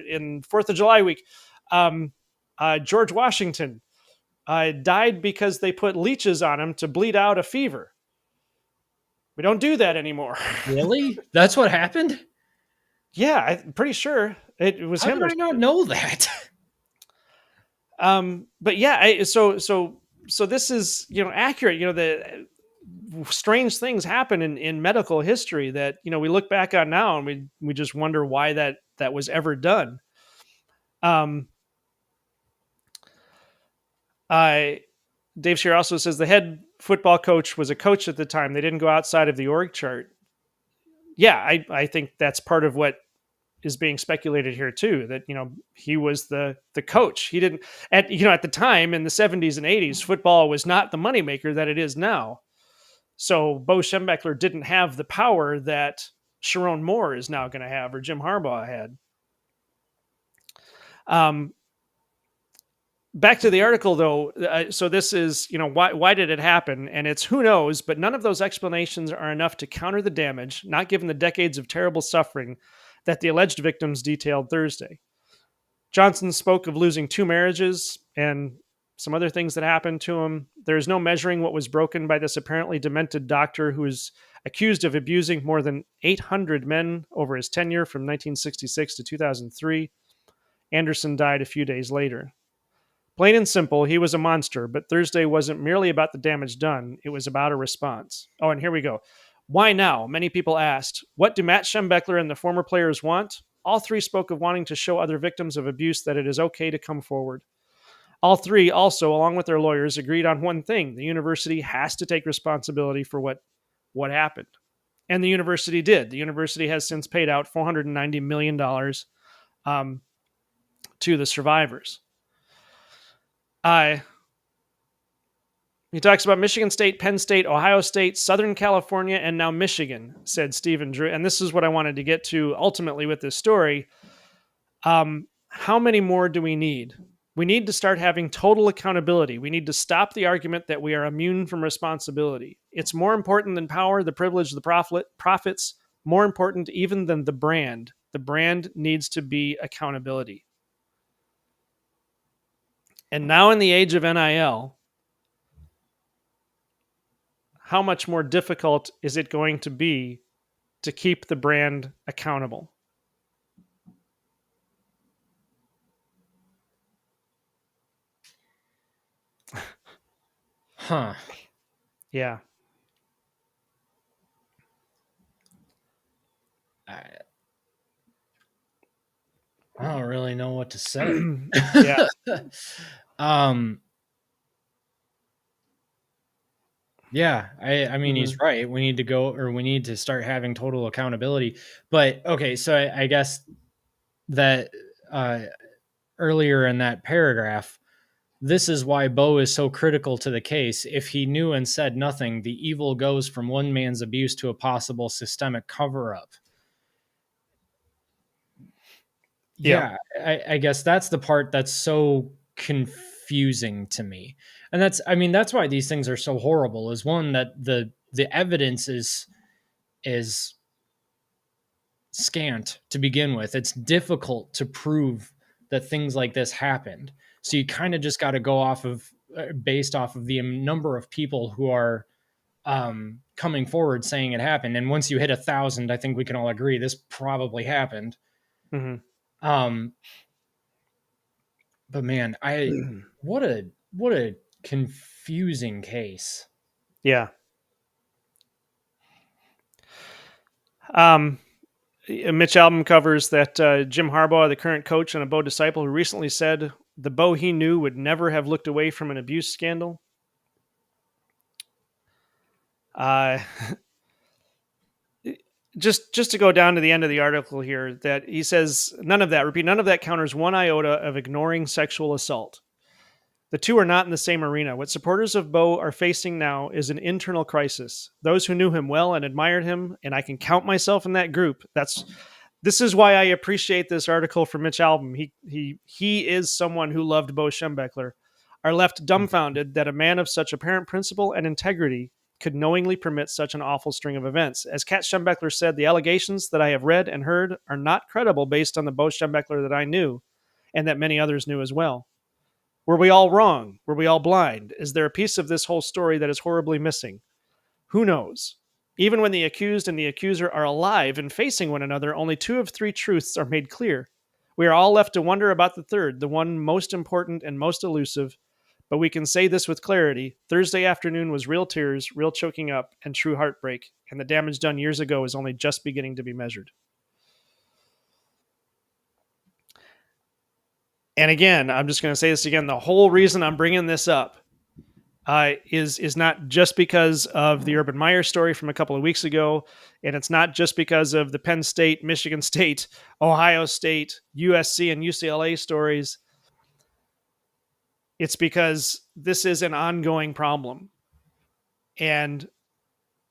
S2: in 4th of July week. George Washington died because they put leeches on him to bleed out a fever. We don't do that anymore.
S3: Really? That's what happened?
S2: Yeah, I'm pretty sure it was him.
S3: How did I not know that?
S2: But yeah, so this is, accurate. The strange things happen in medical history that, we look back on now and we just wonder why that was ever done. Dave Shear also says the head football coach was a coach at the time. They didn't go outside of the org chart. Yeah, I think that's part of what is being speculated here too, that, he was the coach. He didn't at the time in the 70s and 80s, football was not the moneymaker that it is now. So Bo Schembechler didn't have the power that Sharon Moore is now going to have, or Jim Harbaugh had. Back to the article though. So this is, why did it happen? And it's who knows, but none of those explanations are enough to counter the damage, not given the decades of terrible suffering that the alleged victims detailed Thursday. Johnson spoke of losing 2 marriages and some other things that happened to him. There is no measuring what was broken by this apparently demented doctor who is accused of abusing more than 800 men over his tenure from 1966 to 2003. Anderson died a few days later. Plain and simple, he was a monster, but Thursday wasn't merely about the damage done. It was about a response. Oh, and here we go. Why now? Many people asked. What do Matt Schembechler and the former players want? All 3 spoke of wanting to show other victims of abuse that it is okay to come forward. All 3 also, along with their lawyers, agreed on one thing. The university has to take responsibility for what happened. And the university did. The university has since paid out $490 million to the survivors. He talks about Michigan State, Penn State, Ohio State, Southern California, and now Michigan, said Stephen Drew. And this is what I wanted to get to ultimately with this story. How many more do we need? We need to start having total accountability. We need to stop the argument that we are immune from responsibility. It's more important than power, the privilege, the profits, more important even than the brand. The brand needs to be accountability. And now in the age of NIL, how much more difficult is it going to be to keep the brand accountable?
S3: Huh.
S2: Yeah.
S3: I don't really know what to say.
S2: Yeah.
S3: Yeah, I mean, he's right. We need to start having total accountability. But okay, so I guess that earlier in that paragraph, this is why Bo is so critical to the case. If he knew and said nothing, the evil goes from one man's abuse to a possible systemic cover-up. Yeah, I guess that's the part that's so confusing to me. And that's why these things are so horrible, is one, that the evidence is scant to begin with. It's difficult to prove that things like this happened. So you kind of just got to go off of based off of the number of people who are coming forward saying it happened. And once you hit 1,000, I think we can all agree this probably happened.
S2: Mm-hmm.
S3: But man, what a confusing case.
S2: Yeah. Mitch Albom covers that Jim Harbaugh, the current coach and a Bo disciple, who recently said the Bo he knew would never have looked away from an abuse scandal. Just to go down to the end of the article here, that he says none of that counters one iota of ignoring sexual assault. The two are not in the same arena. What supporters of Bo are facing now is an internal crisis. Those who knew him well and admired him, and I can count myself in that group. This is why I appreciate this article from Mitch Albom. He is someone who loved Bo Schembechler, are left dumbfounded that a man of such apparent principle and integrity could knowingly permit such an awful string of events. As Kat Schembechler said, the allegations that I have read and heard are not credible based on the Bo Schembechler that I knew and that many others knew as well. Were we all wrong? Were we all blind? Is there a piece of this whole story that is horribly missing? Who knows? Even when the accused and the accuser are alive and facing one another, only 2 of 3 truths are made clear. We are all left to wonder about the third, the one most important and most elusive. But we can say this with clarity. Thursday afternoon was real tears, real choking up, and true heartbreak, and the damage done years ago is only just beginning to be measured. And again, I'm just going to say this again. The whole reason I'm bringing this up is not just because of the Urban Meyer story from a couple of weeks ago, and it's not just because of the Penn State, Michigan State, Ohio State, USC, and UCLA stories. It's because this is an ongoing problem. And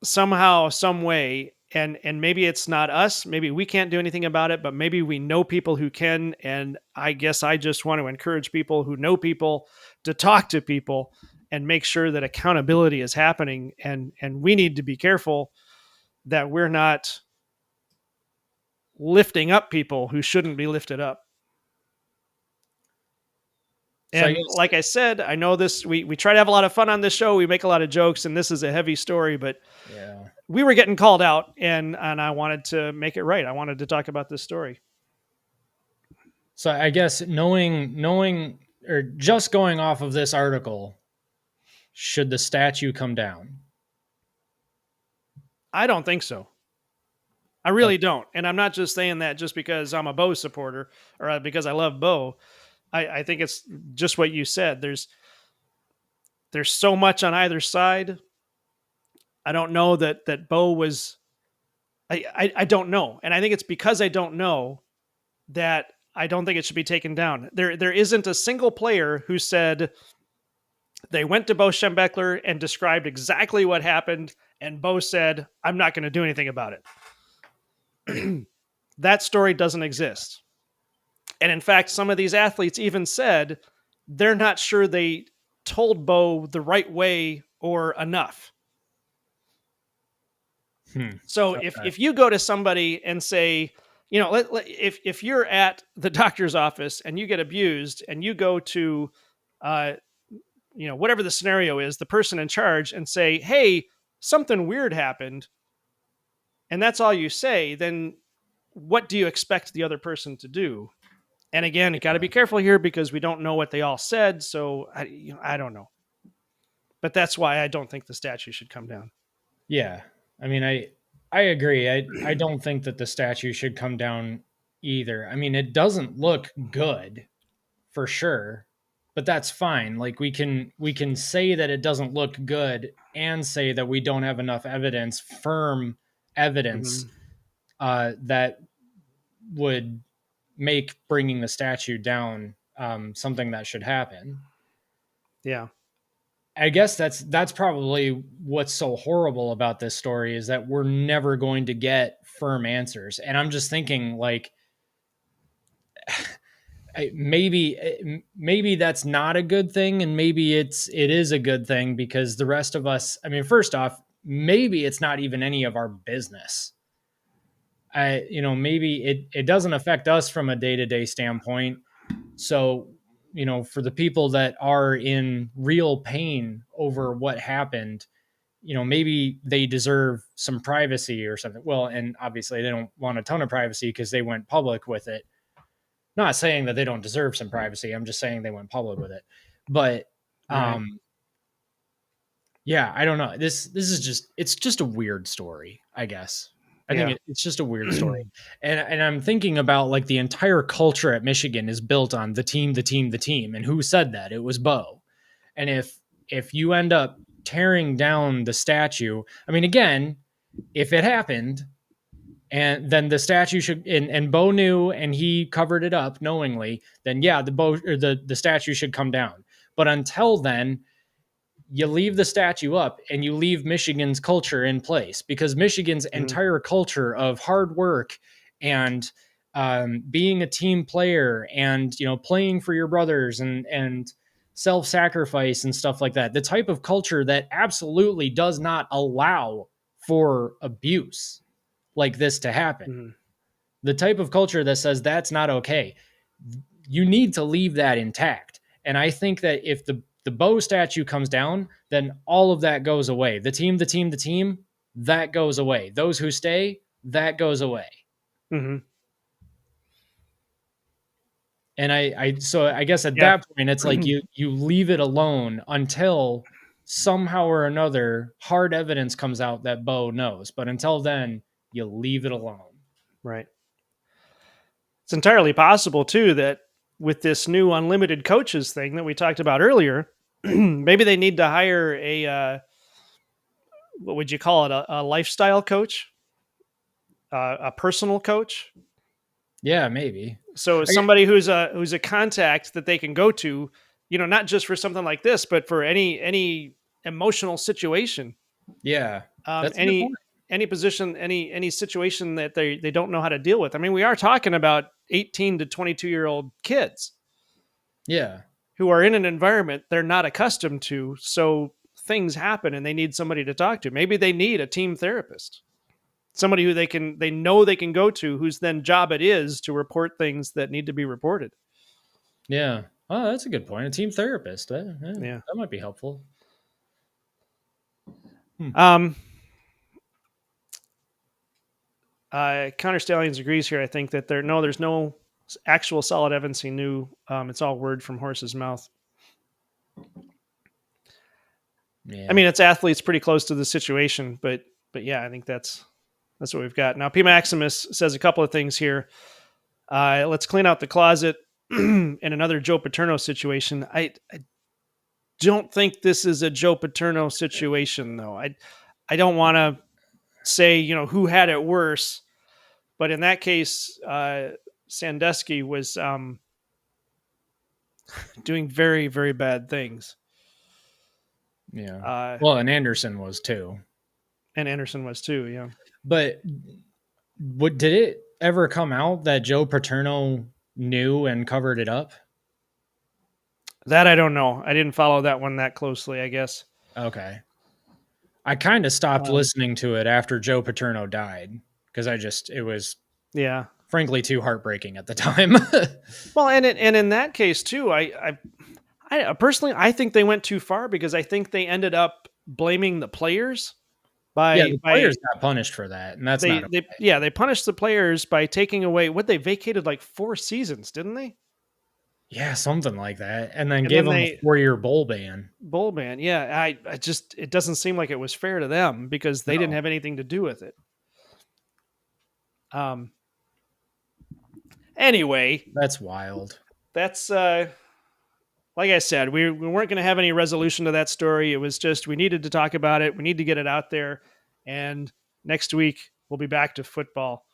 S2: somehow, some way, and maybe it's not us, maybe we can't do anything about it, but maybe we know people who can. And I guess I just want to encourage people who know people to talk to people and make sure that accountability is happening. And we need to be careful that we're not lifting up people who shouldn't be lifted up. And like I said, I know this, we try to have a lot of fun on this show. We make a lot of jokes, and this is a heavy story, but
S3: yeah,
S2: we were getting called out, and I wanted to make it right. I wanted to talk about this story.
S3: So I guess knowing or just going off of this article, should the statue come down?
S2: I don't think so. I really don't. And I'm not just saying that just because I'm a Bo supporter or because I love Bo. I think it's just what you said. There's so much on either side. I don't know that Bo was. I don't know, and I think it's because I don't know that I don't think it should be taken down. There isn't a single player who said they went to Bo Schembechler and described exactly what happened, and Bo said, "I'm not going to do anything about it." That story doesn't exist. And in fact, some of these athletes even said they're not sure they told Bo the right way or enough. So
S3: okay.
S2: if you go to somebody and say, if you're at the doctor's office and you get abused and you go to, whatever the scenario is, the person in charge and say, hey, something weird happened, and that's all you say, then what do you expect the other person to do? And again, you got to be careful here because we don't know what they all said. So I don't know, but that's why I don't think the statue should come down.
S3: Yeah. I mean, I agree. I don't think that the statue should come down either. I mean, it doesn't look good for sure, but that's fine. Like we can say that it doesn't look good and say that we don't have enough evidence, firm evidence, that would make bringing the statue down something that should happen.
S2: Yeah.
S3: I guess that's probably what's so horrible about this story, is that we're never going to get firm answers. And I'm just thinking, like, maybe that's not a good thing, and maybe it is a good thing, because the rest of us, I mean, first off, maybe it's not even any of our business. Maybe it doesn't affect us from a day-to-day standpoint. So, for the people that are in real pain over what happened, maybe they deserve some privacy or something. Well, and obviously they don't want a ton of privacy because they went public with it. Not saying that they don't deserve some privacy. I'm just saying they went public with it. But
S2: Right.
S3: yeah, I don't know. This is it's just a weird story, I guess. I think it's just a weird story. And I'm thinking about, like, the entire culture at Michigan is built on the team, the team, the team. And who said that? It was Bo. And if you end up tearing down the statue, I mean, again, if it happened, and then the statue should, and Bo knew and he covered it up knowingly, then yeah, the statue should come down. But until then, you leave the statue up and you leave Michigan's culture in place, because Michigan's entire culture of hard work and being a team player and, playing for your brothers and self-sacrifice and stuff like that, the type of culture that absolutely does not allow for abuse like this to happen, the type of culture that says that's not okay, you need to leave that intact. And I think that if the Bo statue comes down, then all of that goes away. The team, the team, the team, that goes away. Those who stay, that goes away.
S2: Mm-hmm.
S3: And so I guess at that point, it's like you leave it alone until somehow or another hard evidence comes out that Bo knows. But until then, you leave it alone.
S2: Right. It's entirely possible, too, that with this new unlimited coaches thing that we talked about earlier, maybe they need to hire what would you call it? A lifestyle coach, a personal coach.
S3: Yeah, maybe.
S2: So somebody who's a contact that they can go to, not just for something like this, but for any emotional situation.
S3: Yeah.
S2: Any position, any situation that they don't know how to deal with. I mean, we are talking about 18 to 22-year-old kids.
S3: Yeah.
S2: Who are in an environment they're not accustomed to. So things happen and they need somebody to talk to. Maybe they need a team therapist, somebody who they know they can go to, whose then job it is to report things that need to be reported.
S3: Yeah. Oh, that's a good point. A team therapist. Yeah. That might be helpful.
S2: Counter Stallions agrees here. I think that there's no actual solid evidence he knew. It's all word from horse's mouth. Yeah. I mean, it's athletes pretty close to the situation, but yeah, I think that's what we've got. Now, P. Maximus says a couple of things here. Let's clean out the closet in another Joe Paterno situation. I don't think this is a Joe Paterno situation, though. I don't want to say, who had it worse, but in that case, Sandusky was doing very, very bad things.
S3: Yeah. Well, and Anderson was too.
S2: Yeah.
S3: But did it ever come out that Joe Paterno knew and covered it up?
S2: That I don't know. I didn't follow that one that closely, I guess.
S3: Okay. I kind of stopped listening to it after Joe Paterno died, because it was frankly too heartbreaking at the time.
S2: Well, and in that case too, I personally, I think they went too far, because I think they ended up blaming the players.
S3: The players got punished for that, and that's not okay.
S2: They punished the players by taking away what they vacated like 4 seasons, didn't they?
S3: Yeah, something like that, and then gave them a 4-year bowl ban.
S2: Yeah, I just, it doesn't seem like it was fair to them, because they didn't have anything to do with it. Anyway,
S3: that's wild.
S2: That's like I said, we weren't going to have any resolution to that story. It was just, we needed to talk about it. We need to get it out there. And next week we'll be back to football.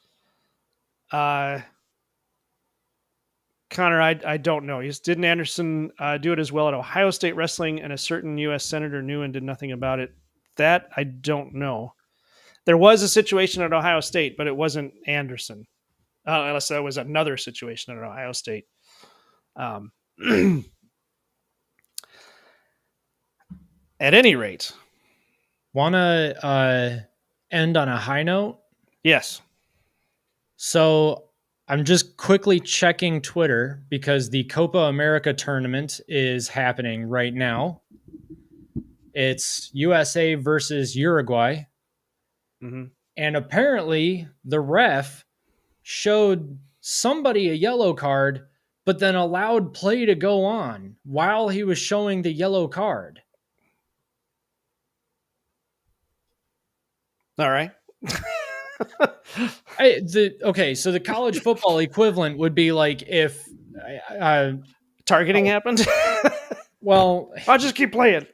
S2: Connor, I don't know. Didn't Anderson do it as well at Ohio State wrestling, and a certain U.S. senator knew and did nothing about it? That I don't know. There was a situation at Ohio State, but it wasn't Anderson, unless there was another situation at Ohio State. At any rate,
S3: want to end on a high note?
S2: Yes.
S3: So I'm just quickly checking Twitter because the Copa America tournament is happening right now. It's USA versus Uruguay.
S2: Mm-hmm.
S3: And apparently the ref showed somebody a yellow card, but then allowed play to go on while he was showing the yellow card.
S2: All right.
S3: So the college football equivalent would be like if
S2: targeting happened.
S3: Well,
S2: I'll just keep playing.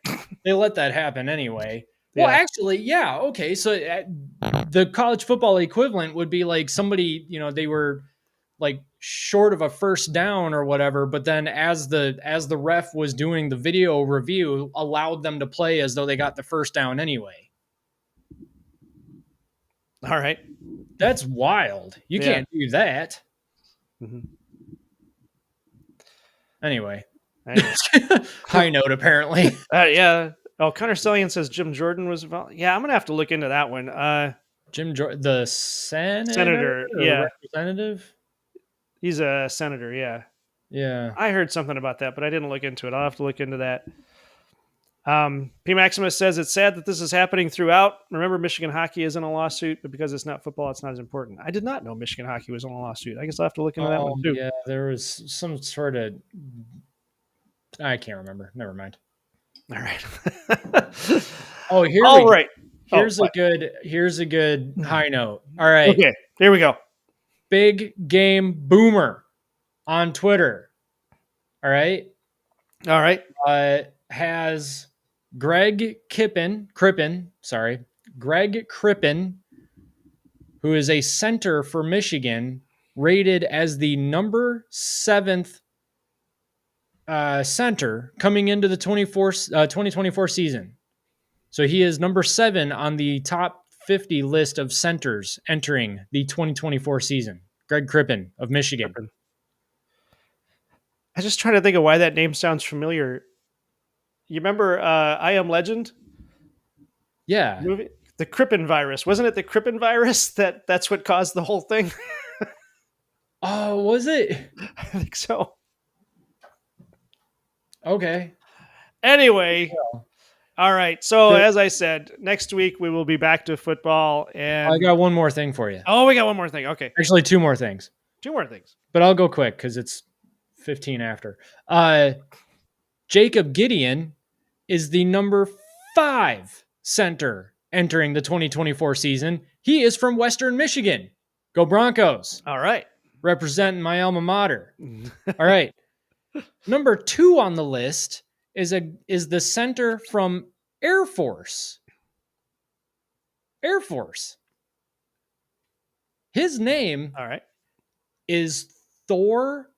S3: They let that happen anyway. Well, actually, yeah. Okay. So the college football equivalent would be like somebody, they were like short of a first down or whatever, but then as the ref was doing the video review, allowed them to play as though they got the first down anyway.
S2: All right.
S3: That's wild. You can't do that.
S2: Mm-hmm.
S3: Anyway. High note, apparently.
S2: Yeah. Oh, Connor Stellian says Jim Jordan was involved. Yeah, I'm going to have to look into that one.
S3: Jim Jordan, the
S2: senator, yeah.
S3: Representative?
S2: He's a senator, yeah.
S3: Yeah.
S2: I heard something about that, but I didn't look into it. I'll have to look into that. P. Maximus says it's sad that this is happening throughout. Remember, Michigan hockey is in a lawsuit, but because it's not football, it's not as important. I did not know Michigan hockey was in a lawsuit. I guess I'll have to look into that one too.
S3: Yeah, there was some sort of... I can't remember. Never mind.
S2: All right.
S3: Here's a good high note. All right.
S2: Okay, here we go.
S3: Big Game Boomer on Twitter. All right. Has Greg Crippen, who is a center for Michigan, rated as the number 7th center coming into the 2024 season. So he is number 7 on the top 50 list of centers entering the 2024 season. Greg Crippen of Michigan.
S2: I just trying to think of why that name sounds familiar. You remember I Am Legend?
S3: Yeah.
S2: Movie? The Crippen virus. Wasn't it the Crippen virus that's what caused the whole thing?
S3: Oh, was it?
S2: I think so.
S3: Okay.
S2: Anyway, all right. So as I said, next week we will be back to football. And
S3: I got one more thing for you.
S2: Oh, we got one more thing. Okay.
S3: Actually, 2 more things.
S2: 2 more things.
S3: But I'll go quick because it's 15 after. Jacob Gideon is the number 5 center entering the 2024 season. He is from Western Michigan. Go Broncos.
S2: All right.
S3: Representing my alma mater. All right. Number 2 on the list is the center from Air Force. Air Force. His name is Thor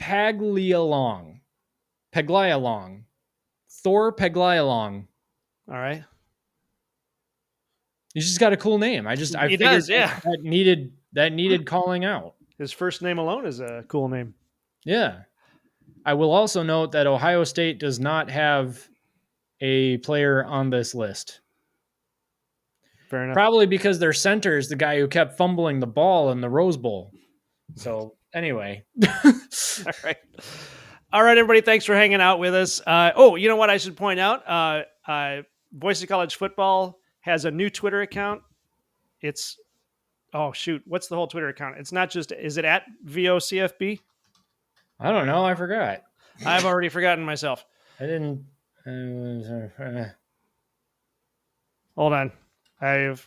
S3: Paglialong. Thor Paglialong.
S2: All right.
S3: He's just got a cool name. I figured that needed calling out.
S2: His first name alone is a cool name.
S3: Yeah. I will also note that Ohio State does not have a player on this list.
S2: Fair enough.
S3: Probably because their center is the guy who kept fumbling the ball in the Rose Bowl. So anyway.
S2: All right, everybody. Thanks for hanging out with us. You know what I should point out? Voice of College Football has a new Twitter account. It's, what's the whole Twitter account? It's not just, is it at VOCFB?
S3: I don't know. I forgot.
S2: I've already forgotten myself.
S3: I didn't.
S2: Hold on.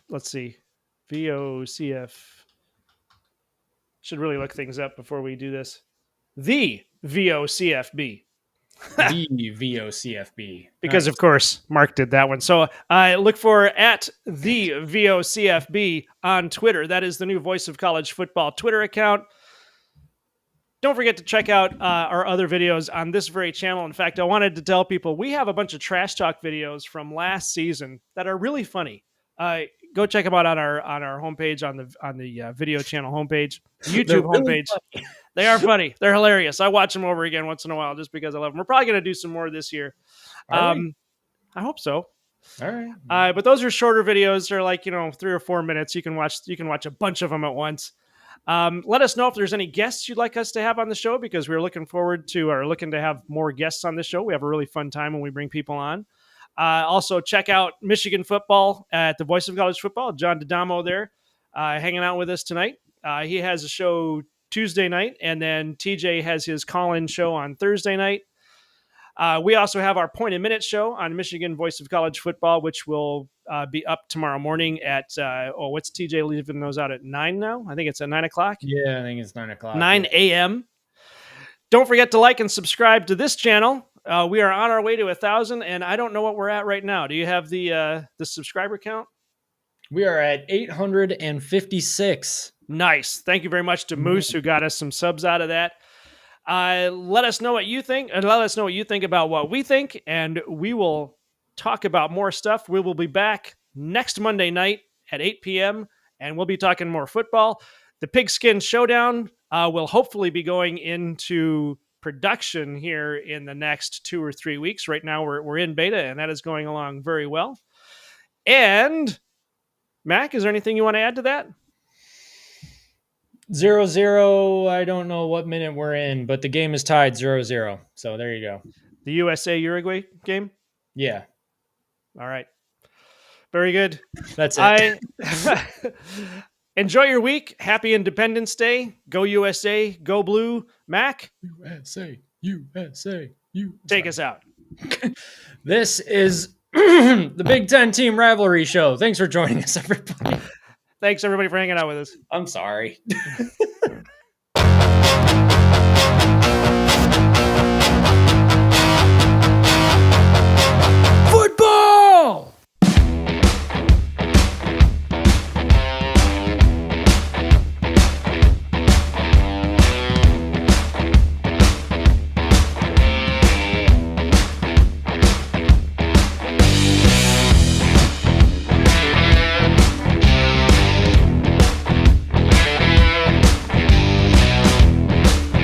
S2: Let's see. VOCF. Should really look things up before we do this. The VOCFB.
S3: The VOCFB.
S2: Because, of course, Mark did that one. So look for at the VOCFB on Twitter. That is the new Voice of College Football Twitter account. don't forget to check out our other videos on this very channel. In fact, I wanted to tell people we have a bunch of trash talk videos from last season that are really funny. Go check them out on our homepage, on the video channel homepage, YouTube homepage. Really, they are funny. They're hilarious. I watch them over again once in a while just because I love them. We're probably going to do some more this year. I hope so.
S3: All right.
S2: But those are shorter videos. They're like 3 or 4 minutes. You can watch a bunch of them at once. Let us know if there's any guests you'd like us to have on the show, because we're looking to have more guests on the show. We have a really fun time when we bring people on. Also, check out Michigan football at the Voice of College Football. John D'Adamo there, hanging out with us tonight. He has a show Tuesday night, and then TJ has his call-in show on Thursday night. We also have our Point a Minute show on Michigan Voice of College Football, which will be up tomorrow morning at, what's TJ leaving those out at 9 now? I think it's at 9 o'clock.
S3: Yeah, I think it's 9 o'clock.
S2: 9 a.m. Don't forget to like and subscribe to this channel. We are on our way to 1,000, and I don't know what we're at right now. Do you have the subscriber count?
S3: We are at 856.
S2: Nice. Thank you very much to Moose, who got us some subs out of that. Let us know what you think, and let us know what you think about what we think, and we will talk about more stuff. We will be back next Monday night at 8 p.m., and we'll be talking more football. The Pigskin Showdown will hopefully be going into production here in the next 2 or 3 weeks. Right now, we're in beta, and that is going along very well. And, Mac, is there anything you want to add to that?
S3: 0-0. I don't know what minute we're in, but the game is tied 0-0. So there you go.
S2: The USA-Uruguay game?
S3: Yeah.
S2: All right. Very good.
S3: That's it.
S2: Enjoy your week. Happy Independence Day. Go USA. Go Blue. Mac?
S3: USA.
S2: Take us out.
S3: This is the Big Ten Team Rivalry Show. Thanks for joining us, everybody.
S2: Thanks, everybody, for hanging out with us.
S3: I'm sorry.